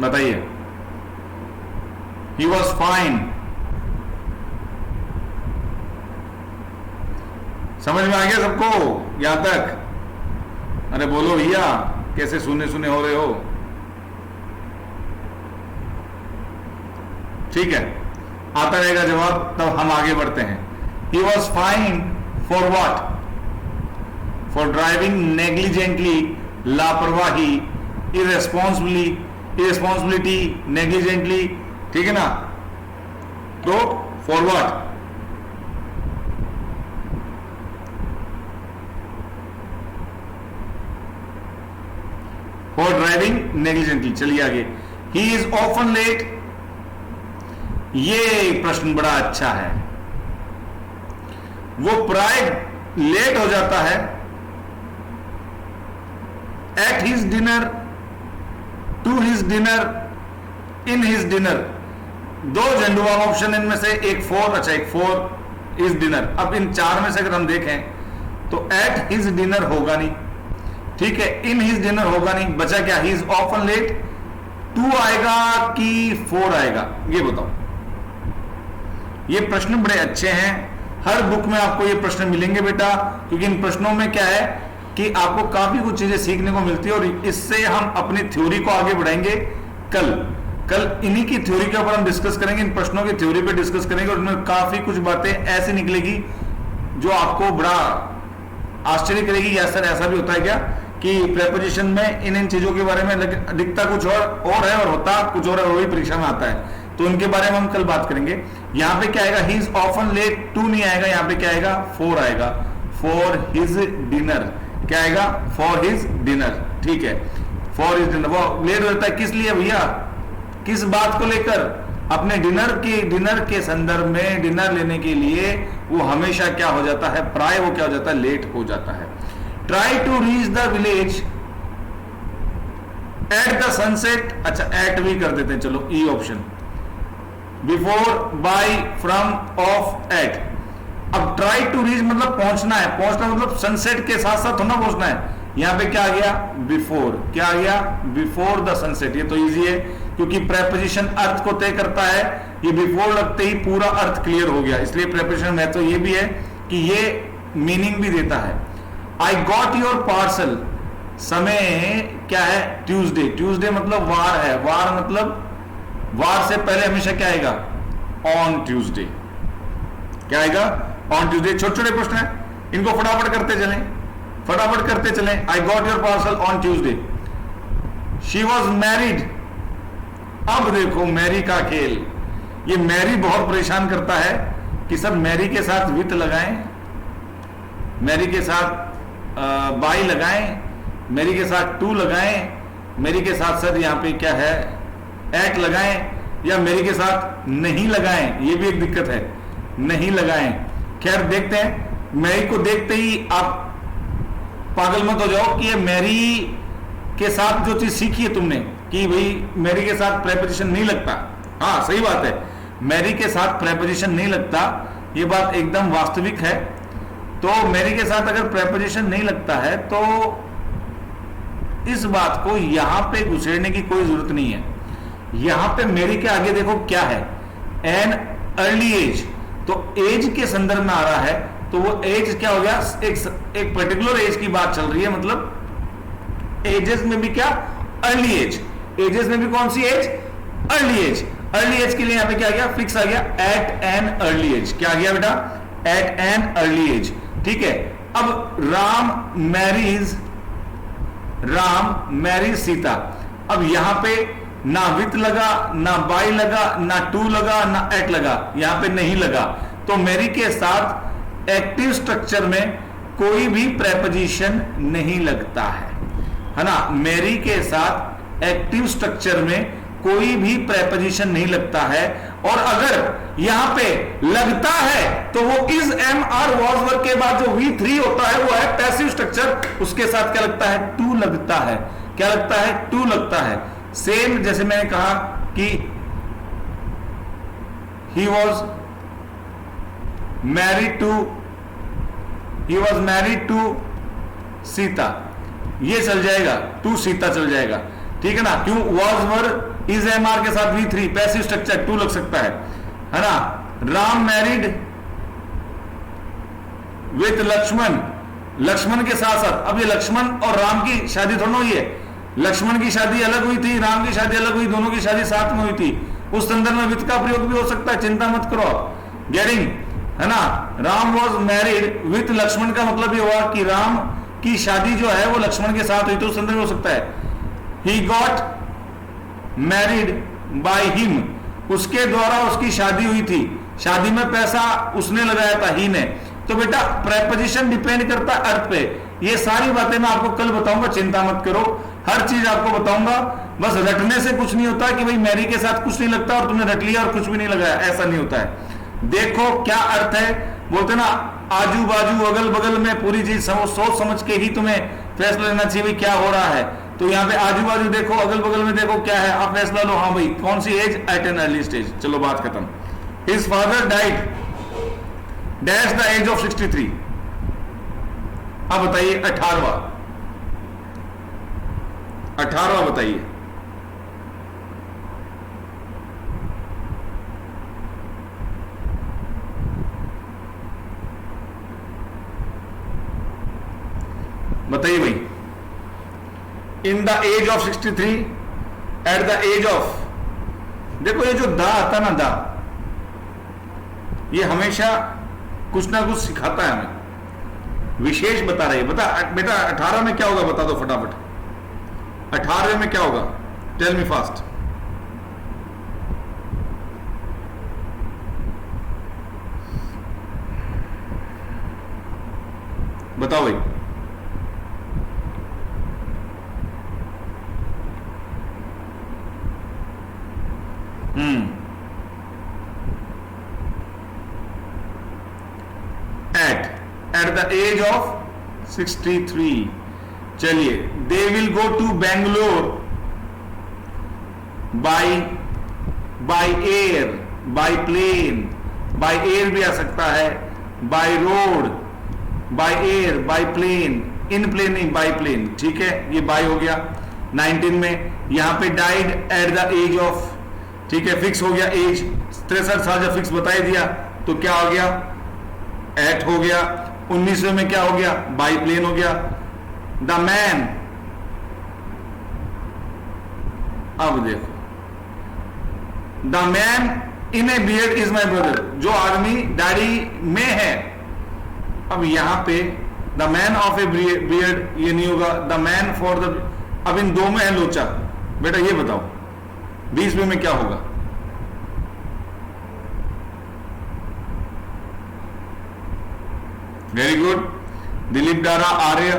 बताइए। He was fine। समझ में आ गया सबको यहां तक? अरे बोलो भैया, कैसे सुने सुने हो रहे हो? ठीक है, आता रहेगा जवाब, तब हम आगे बढ़ते हैं। He was fine for what? For driving negligently, लापरवाही, इरेस्पॉन्सिबिलिटी, नेग्लिजेंटली, ठीक है ना। तो for what? For driving negligently. चलिए आगे। ही इज ऑफन लेट, ये प्रश्न बड़ा अच्छा है। वो प्राय लेट हो जाता है। At his dinner, to his dinner, in his dinner, दो झंडुआम ऑप्शन इनमें से एक फॉर, अच्छा एक फॉर हिज डिनर। अब इन चार में से अगर हम देखें तो एट हिज डिनर होगा नहीं, ठीक है, इन हिज डिनर होगा नहीं, बचा क्या? He is often late. To आएगा कि फोर आएगा, ये बताओ। ये प्रश्न बड़े अच्छे हैं, हर बुक में आपको ये प्रश्न मिलेंगे बेटा, क्योंकि इन प्रश्नों में क्या है कि आपको काफी कुछ चीजें सीखने को मिलती है, और इससे हम अपनी थ्योरी को आगे बढ़ाएंगे। कल इन्हीं की थ्योरी के ऊपर हम डिस्कस करेंगे, इन प्रश्नों की थ्योरी पे डिस्कस करेंगे, और उनमें काफी कुछ बातें ऐसी निकलेगी जो आपको बड़ा आश्चर्य करेगी। या सर ऐसा भी होता है क्या कि प्रेपोजिशन में इन चीजों के बारे में दिखता कुछ और है और होता कुछ और है, वही परीक्षा में आता है। तो उनके बारे में हम कल बात करेंगे। यहां पे क्या आएगा? He is often late, to नहीं आएगा, यहां पे क्या आएगा? फोर आएगा। फॉर हिज डिनर, क्या आएगा? फॉर हिज डिनर, ठीक है, फॉर हिज डिनर। वो लेट होता है किस लिए भैया? किस बात को लेकर? अपने डिनर के संदर्भ में, डिनर लेने के लिए वो हमेशा क्या हो जाता है? प्राय वो क्या हो जाता है? लेट हो जाता है। Try to reach the village at the sunset, अच्छा एट भी कर देते हैं, चलो E option. Before, by, from, of, at. अब ट्राई टू रीच मतलब पहुंचना है, पहुंचना मतलब सनसेट के साथ साथ थोड़ा पहुंचना है। यहां पे क्या आ गया? बिफोर, क्या आ गया? Before the sunset. ये तो इजी है, क्योंकि प्रेपोजिशन अर्थ को तय करता है। ये बिफोर लगते ही पूरा अर्थ क्लियर हो गया, इसलिए प्रेपोजिशन में तो ये भी है कि ये मीनिंग भी देता है। आई गॉट योर पार्सल, समय क्या है? ट्यूसडे। ट्यूसडे मतलब वार है, वार मतलब वार से पहले हमेशा क्या आएगा? On Tuesday. क्या आएगा? On Tuesday. छोटे छोटे प्रश्न है, इनको फटाफट करते चलें, फटाफट करते चलें। I got your parcel on Tuesday. She was married, अब देखो मैरी का खेल। ये मैरी बहुत परेशान करता है कि सर मैरी के साथ विथ लगाएं, मैरी के साथ बाई लगाएं, मैरी के साथ टू लगाएं, मैरी के साथ सर यहां पे क्या है? एट लगाएं, या मैरी के साथ नहीं लगाएं, ये भी एक दिक्कत है, नहीं लगाएं। खैर देखते हैं, मैरी को देखते ही आप पागल मत हो जाओ कि ये मैरी के साथ जो चीज सीखी है तुमने कि भाई मैरी के साथ प्रेपोजिशन नहीं लगता। हाँ सही बात है, मैरी के साथ प्रेपोजिशन नहीं लगता, ये बात एकदम वास्तविक है। तो मैरी के साथ अगर प्रेपोजिशन नहीं लगता है तो इस बात को यहां पे घुसेड़ने की कोई जरूरत नहीं है। यहां पे मैरी के आगे देखो क्या है? An early age. तो एज के संदर्भ में आ रहा है, तो वो एज क्या हो गया? एक पर्टिकुलर एज की बात चल रही है, मतलब एजेस में भी क्या? Early as. एजेस में भी कौन सी age? Early age. Early age के लिए यहां पे क्या आ गया? फिक्स आ गया, एट एन अर्ली एज। क्या आ गया बेटा? एट एन अर्ली एज, ठीक है। अब राम मैरीज सीता। अब यहां पे ना विथ लगा, ना बाई लगा, ना टू लगा, ना एट लगा, यहां पे नहीं लगा। तो मैरी के साथ एक्टिव स्ट्रक्चर में कोई भी प्रेपोजिशन नहीं लगता है ना। मैरी के साथ एक्टिव स्ट्रक्चर में कोई भी प्रेपोजिशन नहीं लगता है, और अगर यहां पे लगता है तो वो is, am, are, was verb के बाद जो V3 होता है वो है पैसिव स्ट्रक्चर, उसके साथ क्या लगता है? टू लगता है। क्या लगता है? टू लगता है। सेम जैसे मैंने कहा कि he was married to Sita, ये चल जाएगा, टू सीता चल जाएगा, ठीक है ना। क्यों? Was verb is, am, are के साथ V3 पैसिव स्ट्रक्चर, टू लग सकता है ना। राम मैरिड विथ लक्ष्मण, लक्ष्मण के साथ साथ। अब ये लक्ष्मण और राम की शादी थोड़ा हुई है, लक्ष्मण की शादी अलग हुई थी, राम की शादी अलग हुई, दोनों की शादी साथ में हुई थी। उस संदर्भ में विथ का प्रयोग भी हो सकता है, चिंता मत करो। गेटिंग, है ना। Ram was married with Lakshman का मतलब ये हुआ कि राम की शादी जो है वो लक्ष्मण के साथ हुई, तो उस संदर्भ में हो सकता है। He got married by him, उसके द्वारा उसकी शादी हुई थी, शादी में पैसा उसने लगाया था, ही ने। तो बेटा प्रेपोजिशन डिपेंड करता है अर्थ पे। ये सारी बातें मैं आपको कल बताऊंगा, चिंता मत करो, हर चीज आपको बताऊंगा। बस रटने से कुछ नहीं होता कि भाई मैरी के साथ कुछ नहीं लगता और तुमने रट लिया और कुछ भी नहीं लगाया, ऐसा नहीं होता है। देखो क्या अर्थ है, बोलते ना आजू बाजू अगल बगल में पूरी चीज सोच समझ के ही तुम्हें फैसला लेना चाहिए क्या हो रहा है। तो यहाँ पे आजू बाजू देखो, अगल बगल में देखो क्या है, आप फैसला लो। हाँ भाई कौन सी age, at an early stage. चलो बात खत्म। His father died dash the age of 63। अब बताइए 18वां बताइए। बताइए भाई, in the age of 63, at the age of, देखो ये जो दा आता ना, दा ये हमेशा कुछ ना कुछ सिखाता है हमें, विशेष बता रही है। बता बेटा 18 में क्या होगा, बता दो फटाफट। 18वें में क्या होगा, टेल मी फास्ट। बताओ भाई। At the age of 63। चलिए, they will go to Bangalore by air, by plane, by air भी आ सकता है, by road, by air, by plane, in plane नहीं, बाय प्लेन। ठीक है, ये बाय हो गया। 19 में यहां पे died at the age of, ठीक है, फिक्स हो गया एज, 63 साल जब फिक्स बता ही दिया तो क्या हो गया, एट हो गया। 19वें में क्या हो गया, बाई प्लेन हो गया। द मैन, अब देखो, the man in A beard is my brother, जो आदमी दाढ़ी में है। अब यहां पे the man of A beard ये नहीं होगा, द मैन फॉर द, अब इन दो में है लोचा। बेटा ये बताओ 20वें में क्या होगा, वेरी गुड। दिलीप डारा, आर्य,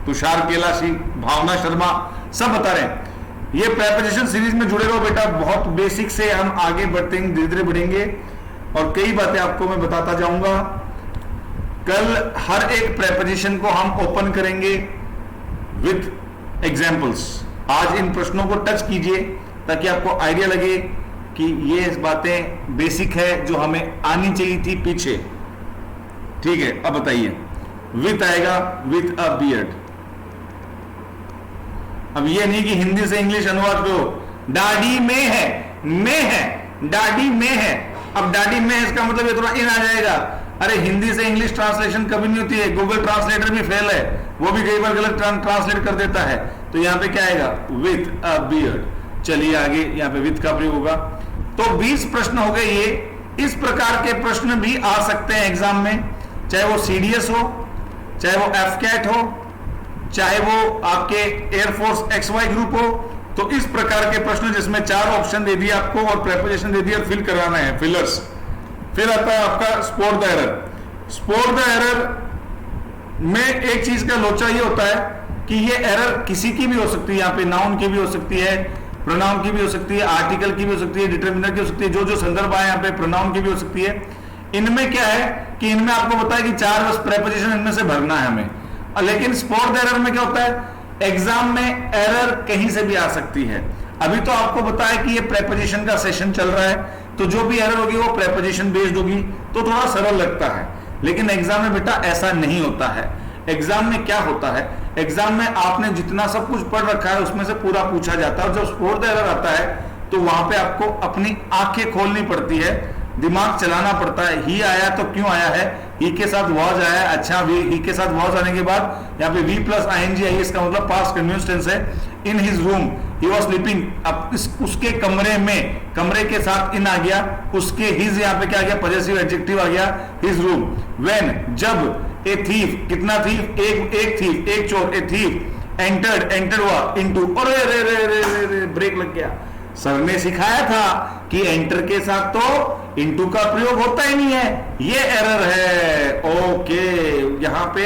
तुषार केलासी, भावना शर्मा, सब बता रहे हैं। ये प्रेपोजिशन सीरीज में जुड़े रहो बेटा, बहुत बेसिक से हम आगे बढ़ते हैं, धीरे धीरे बढ़ेंगे और कई बातें आपको मैं बताता जाऊंगा। कल हर एक प्रेपोजिशन को हम ओपन करेंगे विथ एग्जाम्पल्स। आज इन प्रश्नों को टच कीजिए ताकि आपको आइडिया लगे कि ये बातें बेसिक है जो हमें आनी चाहिए थी पीछे। ठीक है, अब बताइए, विथ आएगा, विथ अ बियर्ड। अब ये नहीं कि हिंदी से इंग्लिश अनुवाद पे हो, दाढ़ी में है, दाढ़ी में है। अब दाढ़ी में है इसका मतलब ये थोड़ा इन आ जाएगा। अरे हिंदी से इंग्लिश ट्रांसलेशन कभी नहीं होती है, गूगल ट्रांसलेटर भी फेल है, वो भी कई बार गलत ट्रांसलेट कर देता है। तो यहां पे क्या आएगा, विथ अ बियर्ड। चलिए आगे, यहां पे विथ का प्रयोग होगा। तो 20 प्रश्न हो गए ये। इस प्रकार के प्रश्न भी आ सकते हैं एग्जाम में, चाहे वो सीडीएस हो, चाहे वो एफकैट हो, चाहे वो आपके एयरफोर्स XY ग्रुप हो। तो इस प्रकार के प्रश्न जिसमें 4 ऑप्शन दे दिए आपको और प्रेपोजिशन दे दिया, फिल कराना है, फिलर्स। फिर आता है आपका spot the error. Spot the error में एक चीज का लोचा ये होता है कि ये एरर किसी की भी हो सकती है, यहाँ पे नाउन की भी हो सकती है, प्रोनाउन की भी हो सकती है, आर्टिकल की भी हो सकती है, डिटरमिनर की हो सकती है, जो संदर्भ आए यहाँ पे प्रोनाउन की भी हो सकती है। इनमें क्या है कि इनमें आपको पता है कि 4 बस प्रेपोजिशन इनमें से भरना है हमें। लेकिन स्पॉट द एरर में क्या होता है, एग्जाम में एरर कहीं से भी आ सकती है। अभी तो आपको पता है कि ये प्रेपोजिशन का सेशन चल रहा है, तो जो भी एरर होगी वो प्रेपोजिशन बेस्ड होगी, तो थोड़ा सरल लगता है। लेकिन एग्जाम में बेटा ऐसा नहीं होता है। एग्जाम में क्या होता है, एग्जाम में आपने जितना सब कुछ पढ़ रखा है उसमें से पूरा पूछा जाता है, और जब स्पॉट द एरर आता है तो वहां पे आपको अपनी आंखें खोलनी पड़ती है, दिमाग चलाना पड़ता है। ही आया तो क्यों आया है, ही के साथ वॉज आया, अच्छा ही के साथ वॉज आने के बाद यहाँ पे वी प्लस ING आई, इसका मतलब पास्ट कंटिन्यूअस टेंस है। In his room, he was sleeping, अब उसके कमरे में, कमरे के साथ इन आ गया, उसके हिज यहां पे क्या आ गया, पॉजेसिव एडजेक्टिव आ गया, हिज रूम। व्हेन, जब, ए थीफ, कितना थीफ, एक थीफ, एक चोर, ए थीफ एंटर हुआ इनटू, अरे रे रे रे रे रे ब्रेक लग गया। सर ने सिखाया था कि एंटर के साथ तो इनटू का प्रयोग होता ही नहीं है, ये एरर है। ओके, यहां पे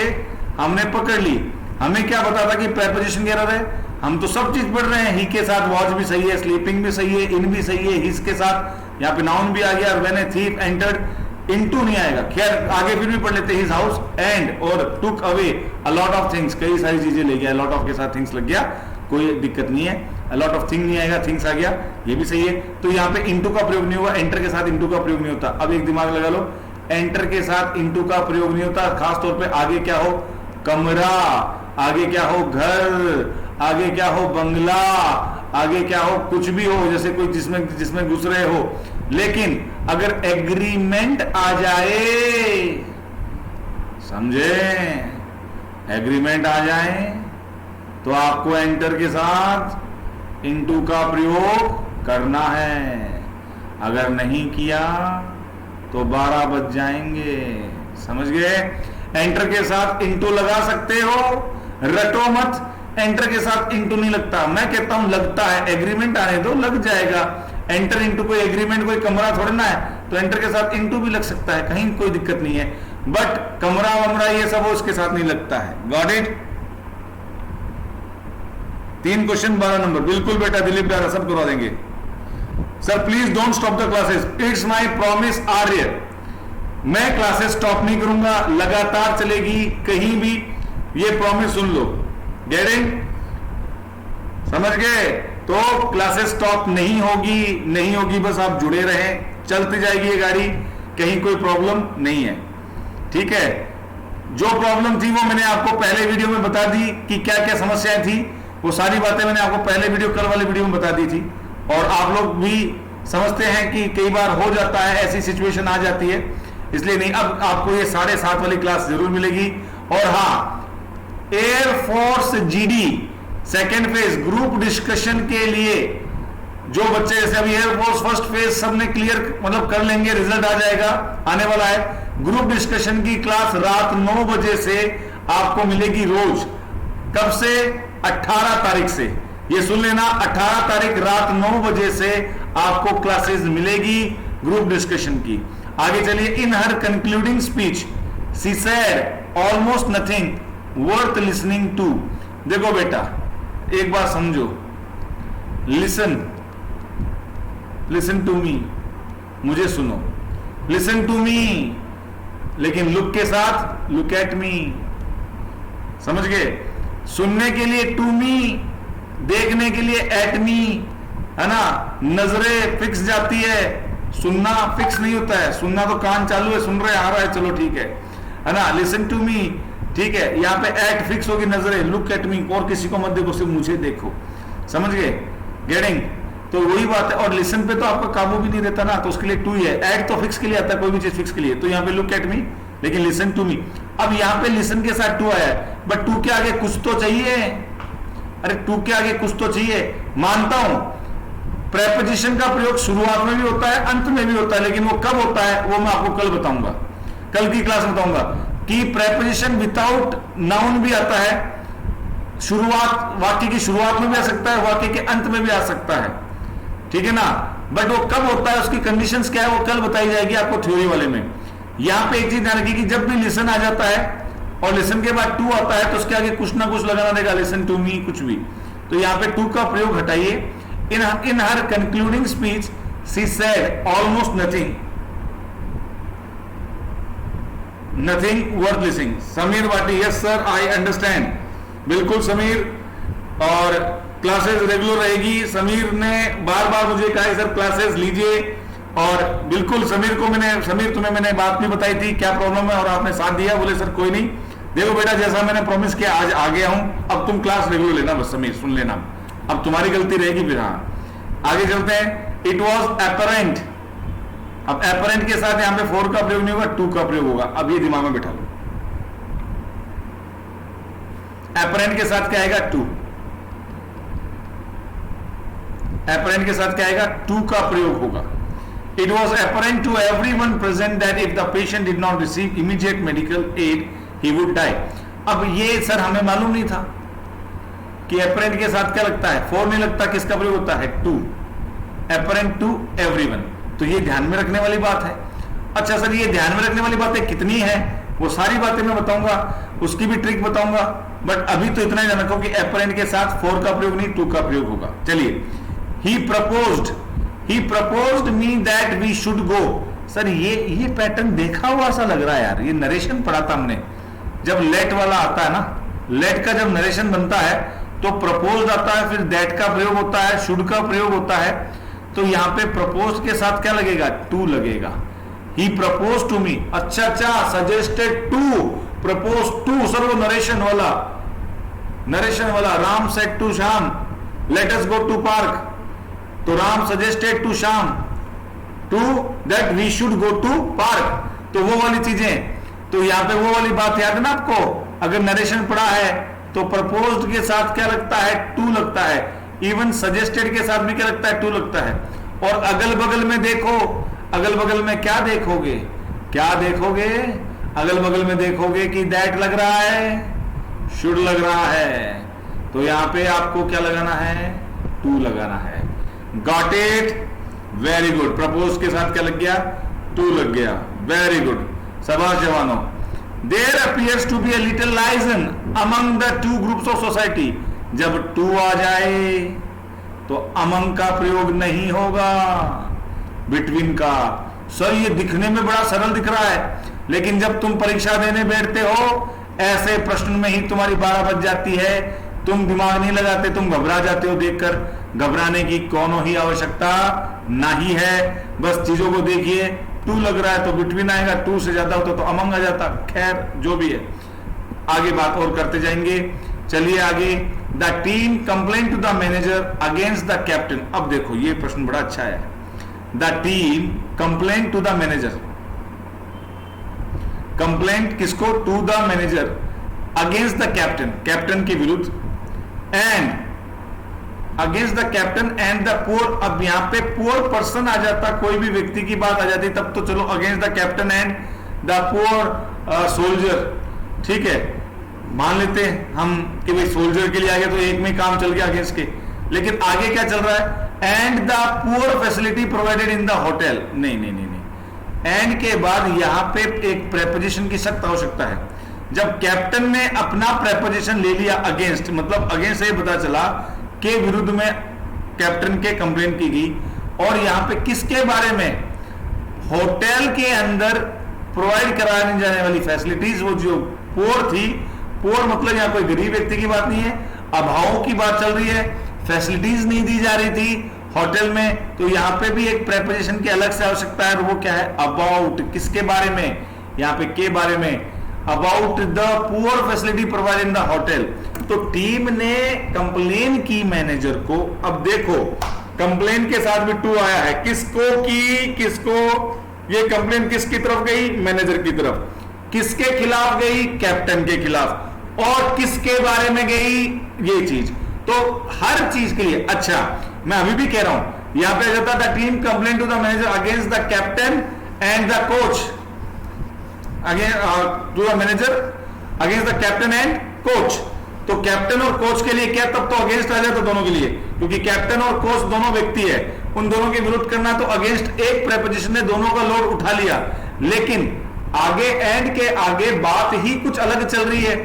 हमने पकड़ ली। हमें क्या पता था कि प्रेपोजिशन की एरर है, हम तो सब चीज पढ़ रहे हैं। ही के साथ वॉच भी सही है, स्लीपिंग भी सही है, इन भी सही है, हिज के साथ यहाँ पे नाउन भी आ गया, when a thief entered, into नहीं आएगा। खैर आगे फिर भी पढ़ लेते, हिज हाउस एंड और took away a lot of things, कई सारी चीजें ले गया, लॉट ऑफ के साथ थिंग्स लग गया, कोई दिक्कत नहीं है। लॉट ऑफ थिंग नहीं आएगा, थिंग्स आ गया, ये भी सही है। तो यहाँ पे इनटू का प्रयोग नहीं हुआ, एंटर के साथ इनटू का प्रयोग नहीं होता। अब एक दिमाग लगा लो, एंटर के साथ इनटू का प्रयोग नहीं होता, खास तौर पे आगे क्या हो, कमरा, आगे क्या हो, घर, आगे क्या हो, बंगला, आगे क्या हो, कुछ भी हो, जैसे कोई जिसमें घुस रहे हो। लेकिन अगर एग्रीमेंट आ जाए, समझे, एग्रीमेंट आ जाए तो आपको एंटर के साथ इनटू का प्रयोग करना है। अगर नहीं किया तो 12 बज जाएंगे, समझ गए। एंटर के साथ इनटू लगा सकते हो, रटो मत, एंटर के साथ इनटू नहीं लगता। मैं कहता हूं लगता है, एग्रीमेंट आने दो, लग जाएगा। एंटर इनटू कोई एग्रीमेंट, कोई कमरा थोड़ा ना है, तो एंटर के साथ इनटू भी लग सकता है, कहीं कोई दिक्कत नहीं है। बट कमरा वमरा ये सब उसके साथ नहीं लगता है। Got it? 3 क्वेश्चन 12 नंबर, बिल्कुल बेटा दिलीप प्यारा, सब करवा देंगे। Sir please don't stop the classes, it's my promise Arya. मैं क्लासेस स्टॉप नहीं करूंगा, लगातार चलेगी, कहीं भी, ये प्रॉमिस सुन लो। गेटिंग? समझ गए? तो क्लासेस स्टॉप नहीं होगी, बस आप जुड़े रहें, चलती जाएगी ये गाड़ी, कहीं कोई प्रॉब्लम नहीं है, ठीक है। जो प्रॉब्लम थी वो मैंने आपको पहले वीडियो में बता दी कि क्या क्या समस्याएं थी, वो सारी बातें मैंने आपको पहले वीडियो, कल वाले वीडियो में बता दी थी। और आप लोग भी समझते हैं कि कई बार हो जाता है, ऐसी सिचुएशन आ जाती है, इसलिए नहीं। अब आपको ये 7:30 वाली क्लास जरूर मिलेगी। और हाँ, air force GD second phase group discussion के लिए जो बच्चे, जैसे अभी एयरफोर्स फर्स्ट फेज सबने क्लियर मतलब कर लेंगे, रिजल्ट आ जाएगा, आने वाला है। ग्रुप डिस्कशन की क्लास रात 9 बजे से आपको मिलेगी रोज। कब से? 18 तारीख से। ये सुन लेना, 18 तारीख रात 9 बजे से आपको क्लासेस मिलेगी ग्रुप डिस्कशन की। आगे चलिए, in her concluding speech she said almost nothing worth listening to. देखो बेटा, एक बात समझो, लिसन टू मी, मुझे सुनो, लिसन टू मी, लेकिन लुक के साथ लुक एट मी, समझ गए? सुनने के लिए टू मी, देखने के लिए एट मी, है ना। नजरें फिक्स जाती है, सुनना फिक्स नहीं होता है। सुनना तो कान चालू है, सुन रहे, आ रहा है, चलो ठीक है ना। लिसन टू मी, ठीक है। यहाँ पे एट फिक्स होगी नजरें, लुक एट मी, और किसी को मत देखो, सिर्फ मुझे देखो, समझ गए? गेटिंग? तो वही बात है। और लिसन पे तो आपका काबू भी नहीं रहता ना, तो उसके लिए टू ही है। एट तो फिक्स के लिए आता है, कोई भी चीज फिक्स के लिए, तो यहाँ पे लुक एट मी, लेकिन लिसन टू मी। अब यहाँ पे लिसन के साथ टू आया है, बट टू के आगे कुछ तो चाहिए। अरे टू के आगे कुछ तो चाहिए, मानता हूं प्रेपोजिशन का प्रयोग शुरुआत में भी होता है, अंत में भी होता है, लेकिन वो कब होता है वो मैं आपको कल बताऊंगा, कल की क्लास में बताऊंगा कि प्रेपोजिशन विदाउट नाउन भी आता है, शुरुआत, वाक्य की शुरुआत में भी आ सकता है, वाक्य के अंत में भी आ सकता है, ठीक है ना। बट वो कब होता है, उसकी कंडीशंस क्या है, वो कल बताई जाएगी आपको थ्योरी वाले में। यहां पे एक चीज ध्यान रखिए कि जब भी लिसन आ जाता है और लिसन के बाद टू आता है, तो उसके आगे कुछ ना कुछ लगाना देगा, लिसन टू मी, कुछ भी। तो यहाँ पे टू का प्रयोग हटाइए। In her concluding speech she said almost nothing worth listening. Sameer Wati, yes sir I understand, बिल्कुल समीर, और क्लासेस रेगुलर रहेगी। समीर ने बार बार मुझे कहा सर क्लासेस लीजिए, और बिल्कुल समीर तुम्हें मैंने बात भी बताई थी क्या प्रॉब्लम है, और आपने साथ दिया, बोले सर कोई नहीं। देखो बेटा, जैसा मैंने प्रॉमिस किया आज आ गया हूं, अब तुम क्लास रेगुलर लेना, बस समीर सुन लेना, अब तुम्हारी गलती रहेगी फिर। हाँ आगे चलते हैं। इट वॉज एपरेंट, अब एपरेंट के साथ यहां पे 4 का प्रयोग नहीं होगा, 2 का प्रयोग होगा। अब ये दिमाग में बैठा लो, एपरेंट के साथ क्या आएगा, 2। apparent के साथ क्या आएगा, to का प्रयोग होगा। It was apparent to everyone present that if the patient did not receive immediate medical aid, he would die। अब ये सर हमें मालूम नहीं था कि apparent के साथ क्या लगता है, for नहीं लगता, किसका प्रयोग होता है, to, apparent to everyone। तो ये ध्यान में रखने वाली बात है। अच्छा सर, ये ध्यान में रखने वाली बातें कितनी है, वो सारी बातें मैं बताऊंगा, उसकी भी ट्रिक बताऊंगा, बट अभी तो इतना ही जान रखो कि apparent के साथ for का प्रयोग नहीं, to का प्रयोग होगा। चलिए, he proposed me that we should go। Sir ये पैटर्न देखा हुआ सा लग रहा है यार, ये नरेशन पढ़ा था हमने। जब लेट वाला आता है ना, लेट का जब नरेशन बनता है तो प्रपोज्ड आता है, फिर दैट का प्रयोग होता है, शुड का प्रयोग होता है। तो यहां पे प्रपोज्ड के साथ क्या लगेगा, टू लगेगा। ही प्रपोज टू मी, अच्छा, suggested to, propose to, sir वो नरेशन वाला, Ram said to Shyam let us go to park, तो Ram suggested to Shyam to that we should go to park, तो वो वाली चीजें। तो यहां पे वो वाली बात याद है ना आपको, अगर नरेशन पढ़ा है तो प्रपोज्ड के साथ क्या लगता है, टू लगता है। इवन सजेस्टेड के साथ भी क्या लगता है, टू लगता है। और अगल बगल में देखो, अगल बगल में क्या देखोगे, अगल बगल में देखोगे कि दैट लग रहा है, शुड लग रहा है, तो यहां पे आपको क्या लगाना है, टू लगाना है। Got it, very good. Propose के साथ क्या लग गया, टू लग गया, वेरी गुड, शाबाश जवानों। There appears to be a little liaison among the two groups of society. जब टू आ जाए तो अमंग का प्रयोग नहीं होगा, बिटवीन का। सर ये दिखने में बड़ा सरल दिख रहा है, लेकिन जब तुम परीक्षा देने बैठते हो, ऐसे प्रश्न में ही तुम्हारी 12 बज जाती है, तुम दिमाग नहीं लगाते, तुम घबरा जाते हो देखकर। घबराने की कोनो ही आवश्यकता नहीं है, बस चीजों को देखिए। टू लग रहा है तो बिटवीन आएगा, टू से ज्यादा होता तो अमंग आ जाता। खैर जो भी है, आगे बात और करते जाएंगे। चलिए आगे। The team complain to the manager against the captain. अब देखो ये प्रश्न बड़ा अच्छा है। The team complain to the manager, complaint किसको, to the manager, against the captain, captain के विरुद्ध, and against the captain and the poor. अब यहां पे पुअर पर्सन आ जाता, कोई भी व्यक्ति की बात आ जाती, तब तो चलो against the captain and the poor soldier, ठीक है, मान लेते हैं हम कि भाई सोल्जर के लिए आगे तो एक में काम चल गया अगेंस्ट के। लेकिन आगे क्या चल रहा है, and the poor facility provided in the hotel. नहीं, एंड के बाद यहां पे एक प्रेपोजिशन की सख्त आवश्यकता है। जब कैप्टन ने अपना प्रेपोजिशन ले लिया अगेंस्ट, मतलब अगेंस्ट से पता चला के विरुद्ध में कैप्टन के कंप्लेन की गई, और यहां पे किसके बारे में, होटल के अंदर प्रोवाइड कराने जाने वाली फैसिलिटीज, वो जो पुअर थी, पुअर मतलब यहां कोई गरीब व्यक्ति की बात नहीं है, अभावों की बात चल रही है, फैसिलिटीज नहीं दी जा रही थी होटल में। तो यहां पे भी एक प्रेपोजिशन की अलग से आवश्यकता है, वो क्या है, अबाउट, किसके बारे में, यहां पे के बारे में, about the poor facility provided in the hotel. तो टीम ने कंप्लेन की मैनेजर को। अब देखो कंप्लेन के साथ भी टू आया है, किसको, ये कंप्लेन किसकी तरफ गई, मैनेजर की तरफ। किसके खिलाफ गई, कैप्टन के खिलाफ। और किसके बारे में गई, ये चीज। तो हर चीज के लिए, अच्छा मैं अभी भी कह रहा हूं, यहां पे जाता the team complain to the manager against the captain and the coach, to the manager against the captain and coach. तो कैप्टन और कोच के लिए क्या, तब तो अगेंस्ट आ जाता दोनों के लिए, क्योंकि कैप्टन और कोच दोनों व्यक्ति है, उन दोनों के विरुद्ध करना, तो अगेंस्ट एक प्रेपोजिशन ने दोनों का लोड उठा लिया। लेकिन आगे एंड के आगे बात ही कुछ अलग चल रही है,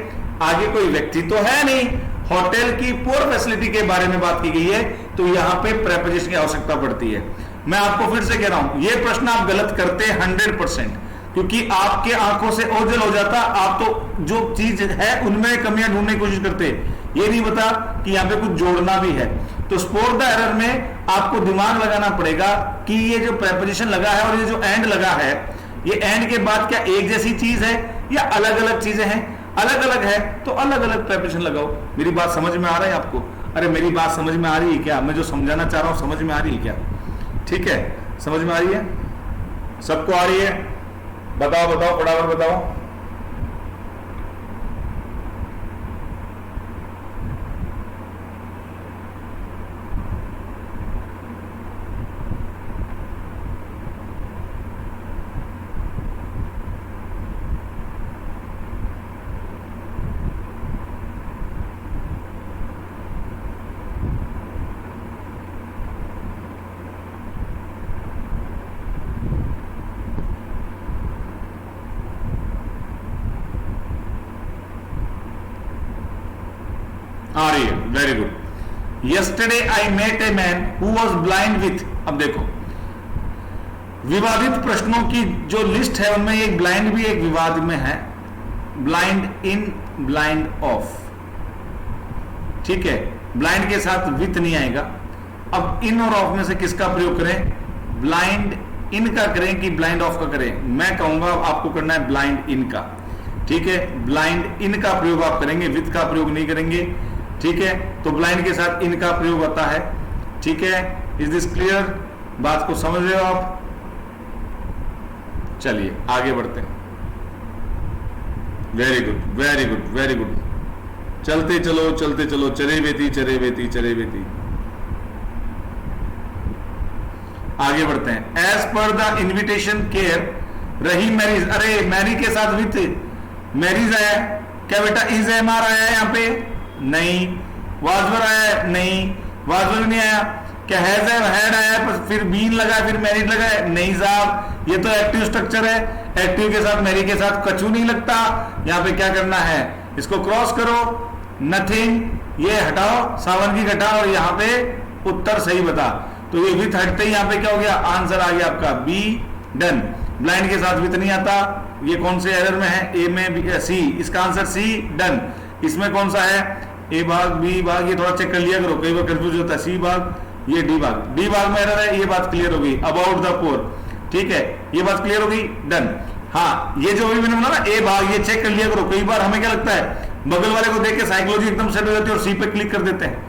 आगे कोई व्यक्ति तो है नहीं, होटल की पुअर फैसिलिटी के बारे में बात की गई है, तो यहां पे प्रेपोजिशन की आवश्यकता पड़ती है। मैं आपको फिर से कह रहा हूं, यह प्रश्न आप गलत करते 100%, क्योंकि आपके आंखों से ओझल हो जाता, आप तो जो चीज है उनमें कमियां ढूंढने की कोशिश करते, ये नहीं बता कि यहां पे कुछ जोड़ना भी है। तो स्पॉट द एरर में आपको दिमाग लगाना पड़ेगा कि ये जो प्रेपोजिशन लगा है और ये जो एंड लगा है, ये एंड के बाद क्या एक जैसी चीज है या अलग अलग चीजें हैं, अलग अलग है तो अलग अलग प्रेपोजिशन लगाओ। मेरी बात समझ में आ रहा है आपको? अरे मेरी बात समझ में आ रही है क्या? मैं जो समझाना चाह रहा हूं समझ में आ रही है क्या? ठीक है, समझ में आ रही है? सबको आ रही है? बताओ बताओ, फटाफट बताओ। आ रही है, very good. Yesterday I met a man who was blind with, अब देखो विवादित प्रश्नों की जो लिस्ट है उनमें एक ब्लाइंड भी एक विवाद में है, ब्लाइंड इन, ब्लाइंड ऑफ, ठीक है। ब्लाइंड के साथ विथ नहीं आएगा। अब इन और ऑफ में से किसका प्रयोग करें? ब्लाइंड इन का करें कि ब्लाइंड ऑफ का करें? मैं कहूंगा आपको करना है ब्लाइंड इन का, ठीक है। ब्लाइंड इन का प्रयोग आप करेंगे, विथ का प्रयोग नहीं करेंगे, ठीक है। तो ब्लाइंड के साथ इन का प्रयोग होता है, ठीक है। Is this clear? बात को समझ रहे हो आप? चलिए आगे बढ़ते हैं। Very good, very good, very good. चलते चलो, चलते चलो, चरे बेती, चरे बेती, चरे बेती। आगे बढ़ते हैं। एज पर द इन्विटेशन केयर रही मैरिज, अरे मैरी के साथ विथ मैरिज आया, क्या बेटा इज एम आर आया है यहाँ पे? नहीं। वाजवर आया है? नहीं, वाजवर नहीं आया। क्या हैज हैड आया है, फिर बीन लगा है, फिर मैरिड लगा है? नहीं साहब, ये तो एक्टिव स्ट्रक्चर है। एक्टिव के साथ मैरी के साथ कछु नहीं लगता। यहाँ पे क्या करना है? इसको क्रॉस करो, नथिंग, ये हटाओ, सावन की घटाओ और यहाँ पे उत्तर सही बता। तो ये विथ हटते ही यहाँ पे क्या हो गया? आंसर आ गया आपका बी, डन। ब्लाइंड के साथ विथ नहीं आता, ये कौन से एरर में है? ए में, सी, इसका आंसर सी, डन। इसमें कौन सा है? ए भाग, बी भाग, ये थोड़ा चेक कर लिया करो, कई बार कंफ्यूज होता है। सी भाग, ये डी भाग, डी भाग में एरर है, ये बात क्लियर हो गई। अबाउट द पोर, ठीक है, ये बात क्लियर हो गई, डन। हाँ, ये जो अभी मैंने बोला ना ए भाग, ये चेक कर लिया करो। कई बार हमें क्या लगता है, बगल वाले को देख के साइकोलॉजी एकदम सेट हो जाती है और सी पे क्लिक कर देते हैं,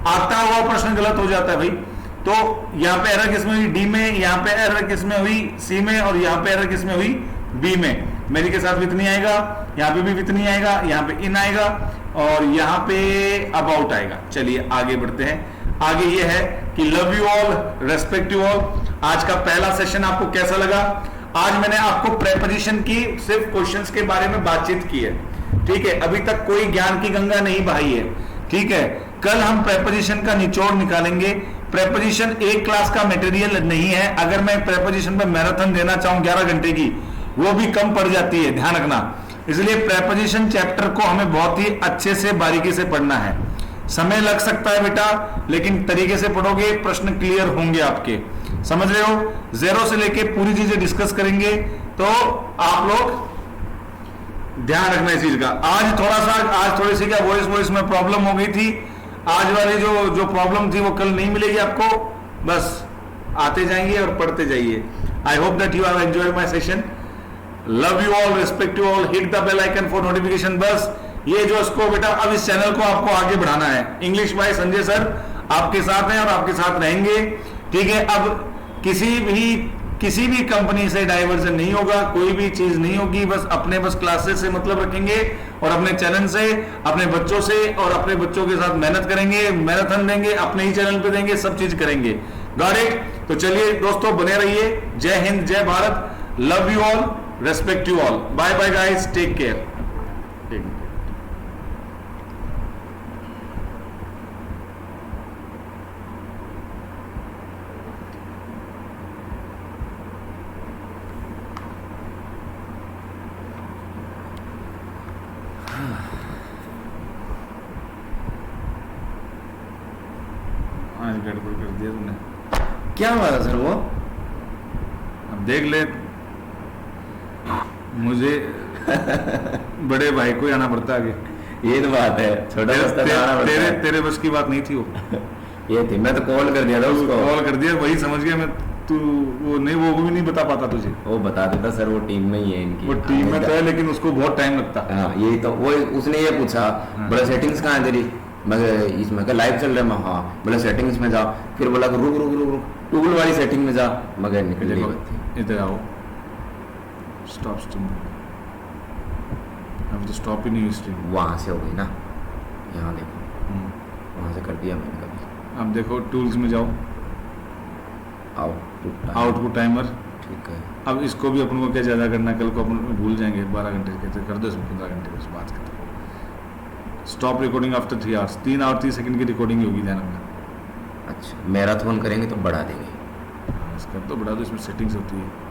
आता हुआ प्रश्न गलत हो जाता है भाई। तो यहाँ पे एरर किसमें हुई? डी में। यहाँ पे एरर किसमें हुई? सी में। और यहाँ पे एरर किसमें हुई? बी में। मेरी के साथ विथ नहीं आएगा, यहाँ पे भी विथ नहीं आएगा, यहाँ पे इन आएगा और यहाँ पे अबाउट आएगा। चलिए आगे बढ़ते हैं। आगे ये है कि love you all, respect you all. आज का पहला सेशन आपको कैसा लगा? आज मैंने आपको प्रेपोजिशन की सिर्फ क्वेश्चंस के बारे में बातचीत की है, ठीक है। अभी तक कोई ज्ञान की गंगा नहीं बहाई है, ठीक है। कल हम प्रेपोजिशन का निचोड़ निकालेंगे। प्रेपोजिशन एक क्लास का मटेरियल नहीं है। अगर मैं प्रेपोजिशन पे मैराथन देना चाहूं 11 घंटे की, वो भी कम पड़ जाती है, ध्यान रखना। इसलिए प्रेपोजिशन चैप्टर को हमें बहुत ही अच्छे से बारीकी से पढ़ना है। समय लग सकता है बेटा, लेकिन तरीके से पढ़ोगे प्रश्न क्लियर होंगे आपके, समझ रहे हो। जीरो से लेके पूरी चीजें डिस्कस करेंगे, तो आप लोग ध्यान रखना इस चीज का। आज थोड़ी सी क्या वॉइस में प्रॉब्लम हो गई थी। आज वाली जो प्रॉब्लम थी वो कल नहीं मिलेगी आपको, बस आते जाएंगे और पढ़ते जाइए। I hope that you have enjoyed my session. Love you all, respect you all, hit the bell icon for notification. बस ये जो इसको बेटा, अब इस चैनल को आपको आगे बढ़ाना है। इंग्लिश बाय संजय सर आपके साथ हैं और आपके साथ रहेंगे, ठीक है। अब किसी भी कंपनी से डाइवर्जन नहीं होगा, कोई भी चीज नहीं होगी। बस क्लासेस से मतलब रखेंगे और अपने चैनल से, अपने बच्चों से और अपने बच्चों के साथ मेहनत करेंगे, मैराथन देंगे, अपने ही चैनल पे देंगे, सब चीज करेंगे। Got it? तो चलिए दोस्तों, बने रहिए। जय हिंद, जय Bharat. Love you all, respect you all. Bye bye guys, take care. गड़बड़ कर दिया तुमने। क्या हुआ था सर वो? अब देख ले, मुझे बड़े भाई को आना पड़ता आगे। ये तो बात है, छोटा तेरे बस की बात नहीं थी वो। ये थी, मैं तो कॉल कर दिया था उसको। कॉल कर दिया, वही समझ गया मैं। तू वो भी नहीं बता पाता तुझे। वो बता देता सर, वो टीम में ही है इनकी। वो टीम में तो है, लेकिन उसको बहुत टाइम लगता है। हाँ, यही तो। वो उसने ये पूछा, बड़ा सेटिंग्स कहाँ है तेरी? मैं इसमें क्या लाइव चल रहा है? मैं हाँ। बोला सेटिंग्स में जा। फिर बोला रुक रुक रुक रुक, टूल वाली सेटिंग में जा। मगर निकल गई। इधर आओ, स्टॉप स्ट्रीम। अब तो स्टॉप ही नहीं हुई स्ट्रीम। वहाँ से हो गई ना, यहाँ देखो, वहाँ से कर दिया मैंने कभी। अब देखो टूल्स में जाओ, आउटपुट टाइमर, ठीक है। अब इसको भी अपन को क्या ज़्यादा करना है, कल को अपन भूल जाएंगे। 12 घंटे के कर दो, 15 घंटे के बात करते। Stop recording after 3 hours. 3 और 30 सेकंड की रिकॉर्डिंग होगी, ध्यान रखना। अच्छा, मैराथन करेंगे तो बढ़ा देंगे। इसका तो बढ़ा दो, इसमें सेटिंग्स होती है।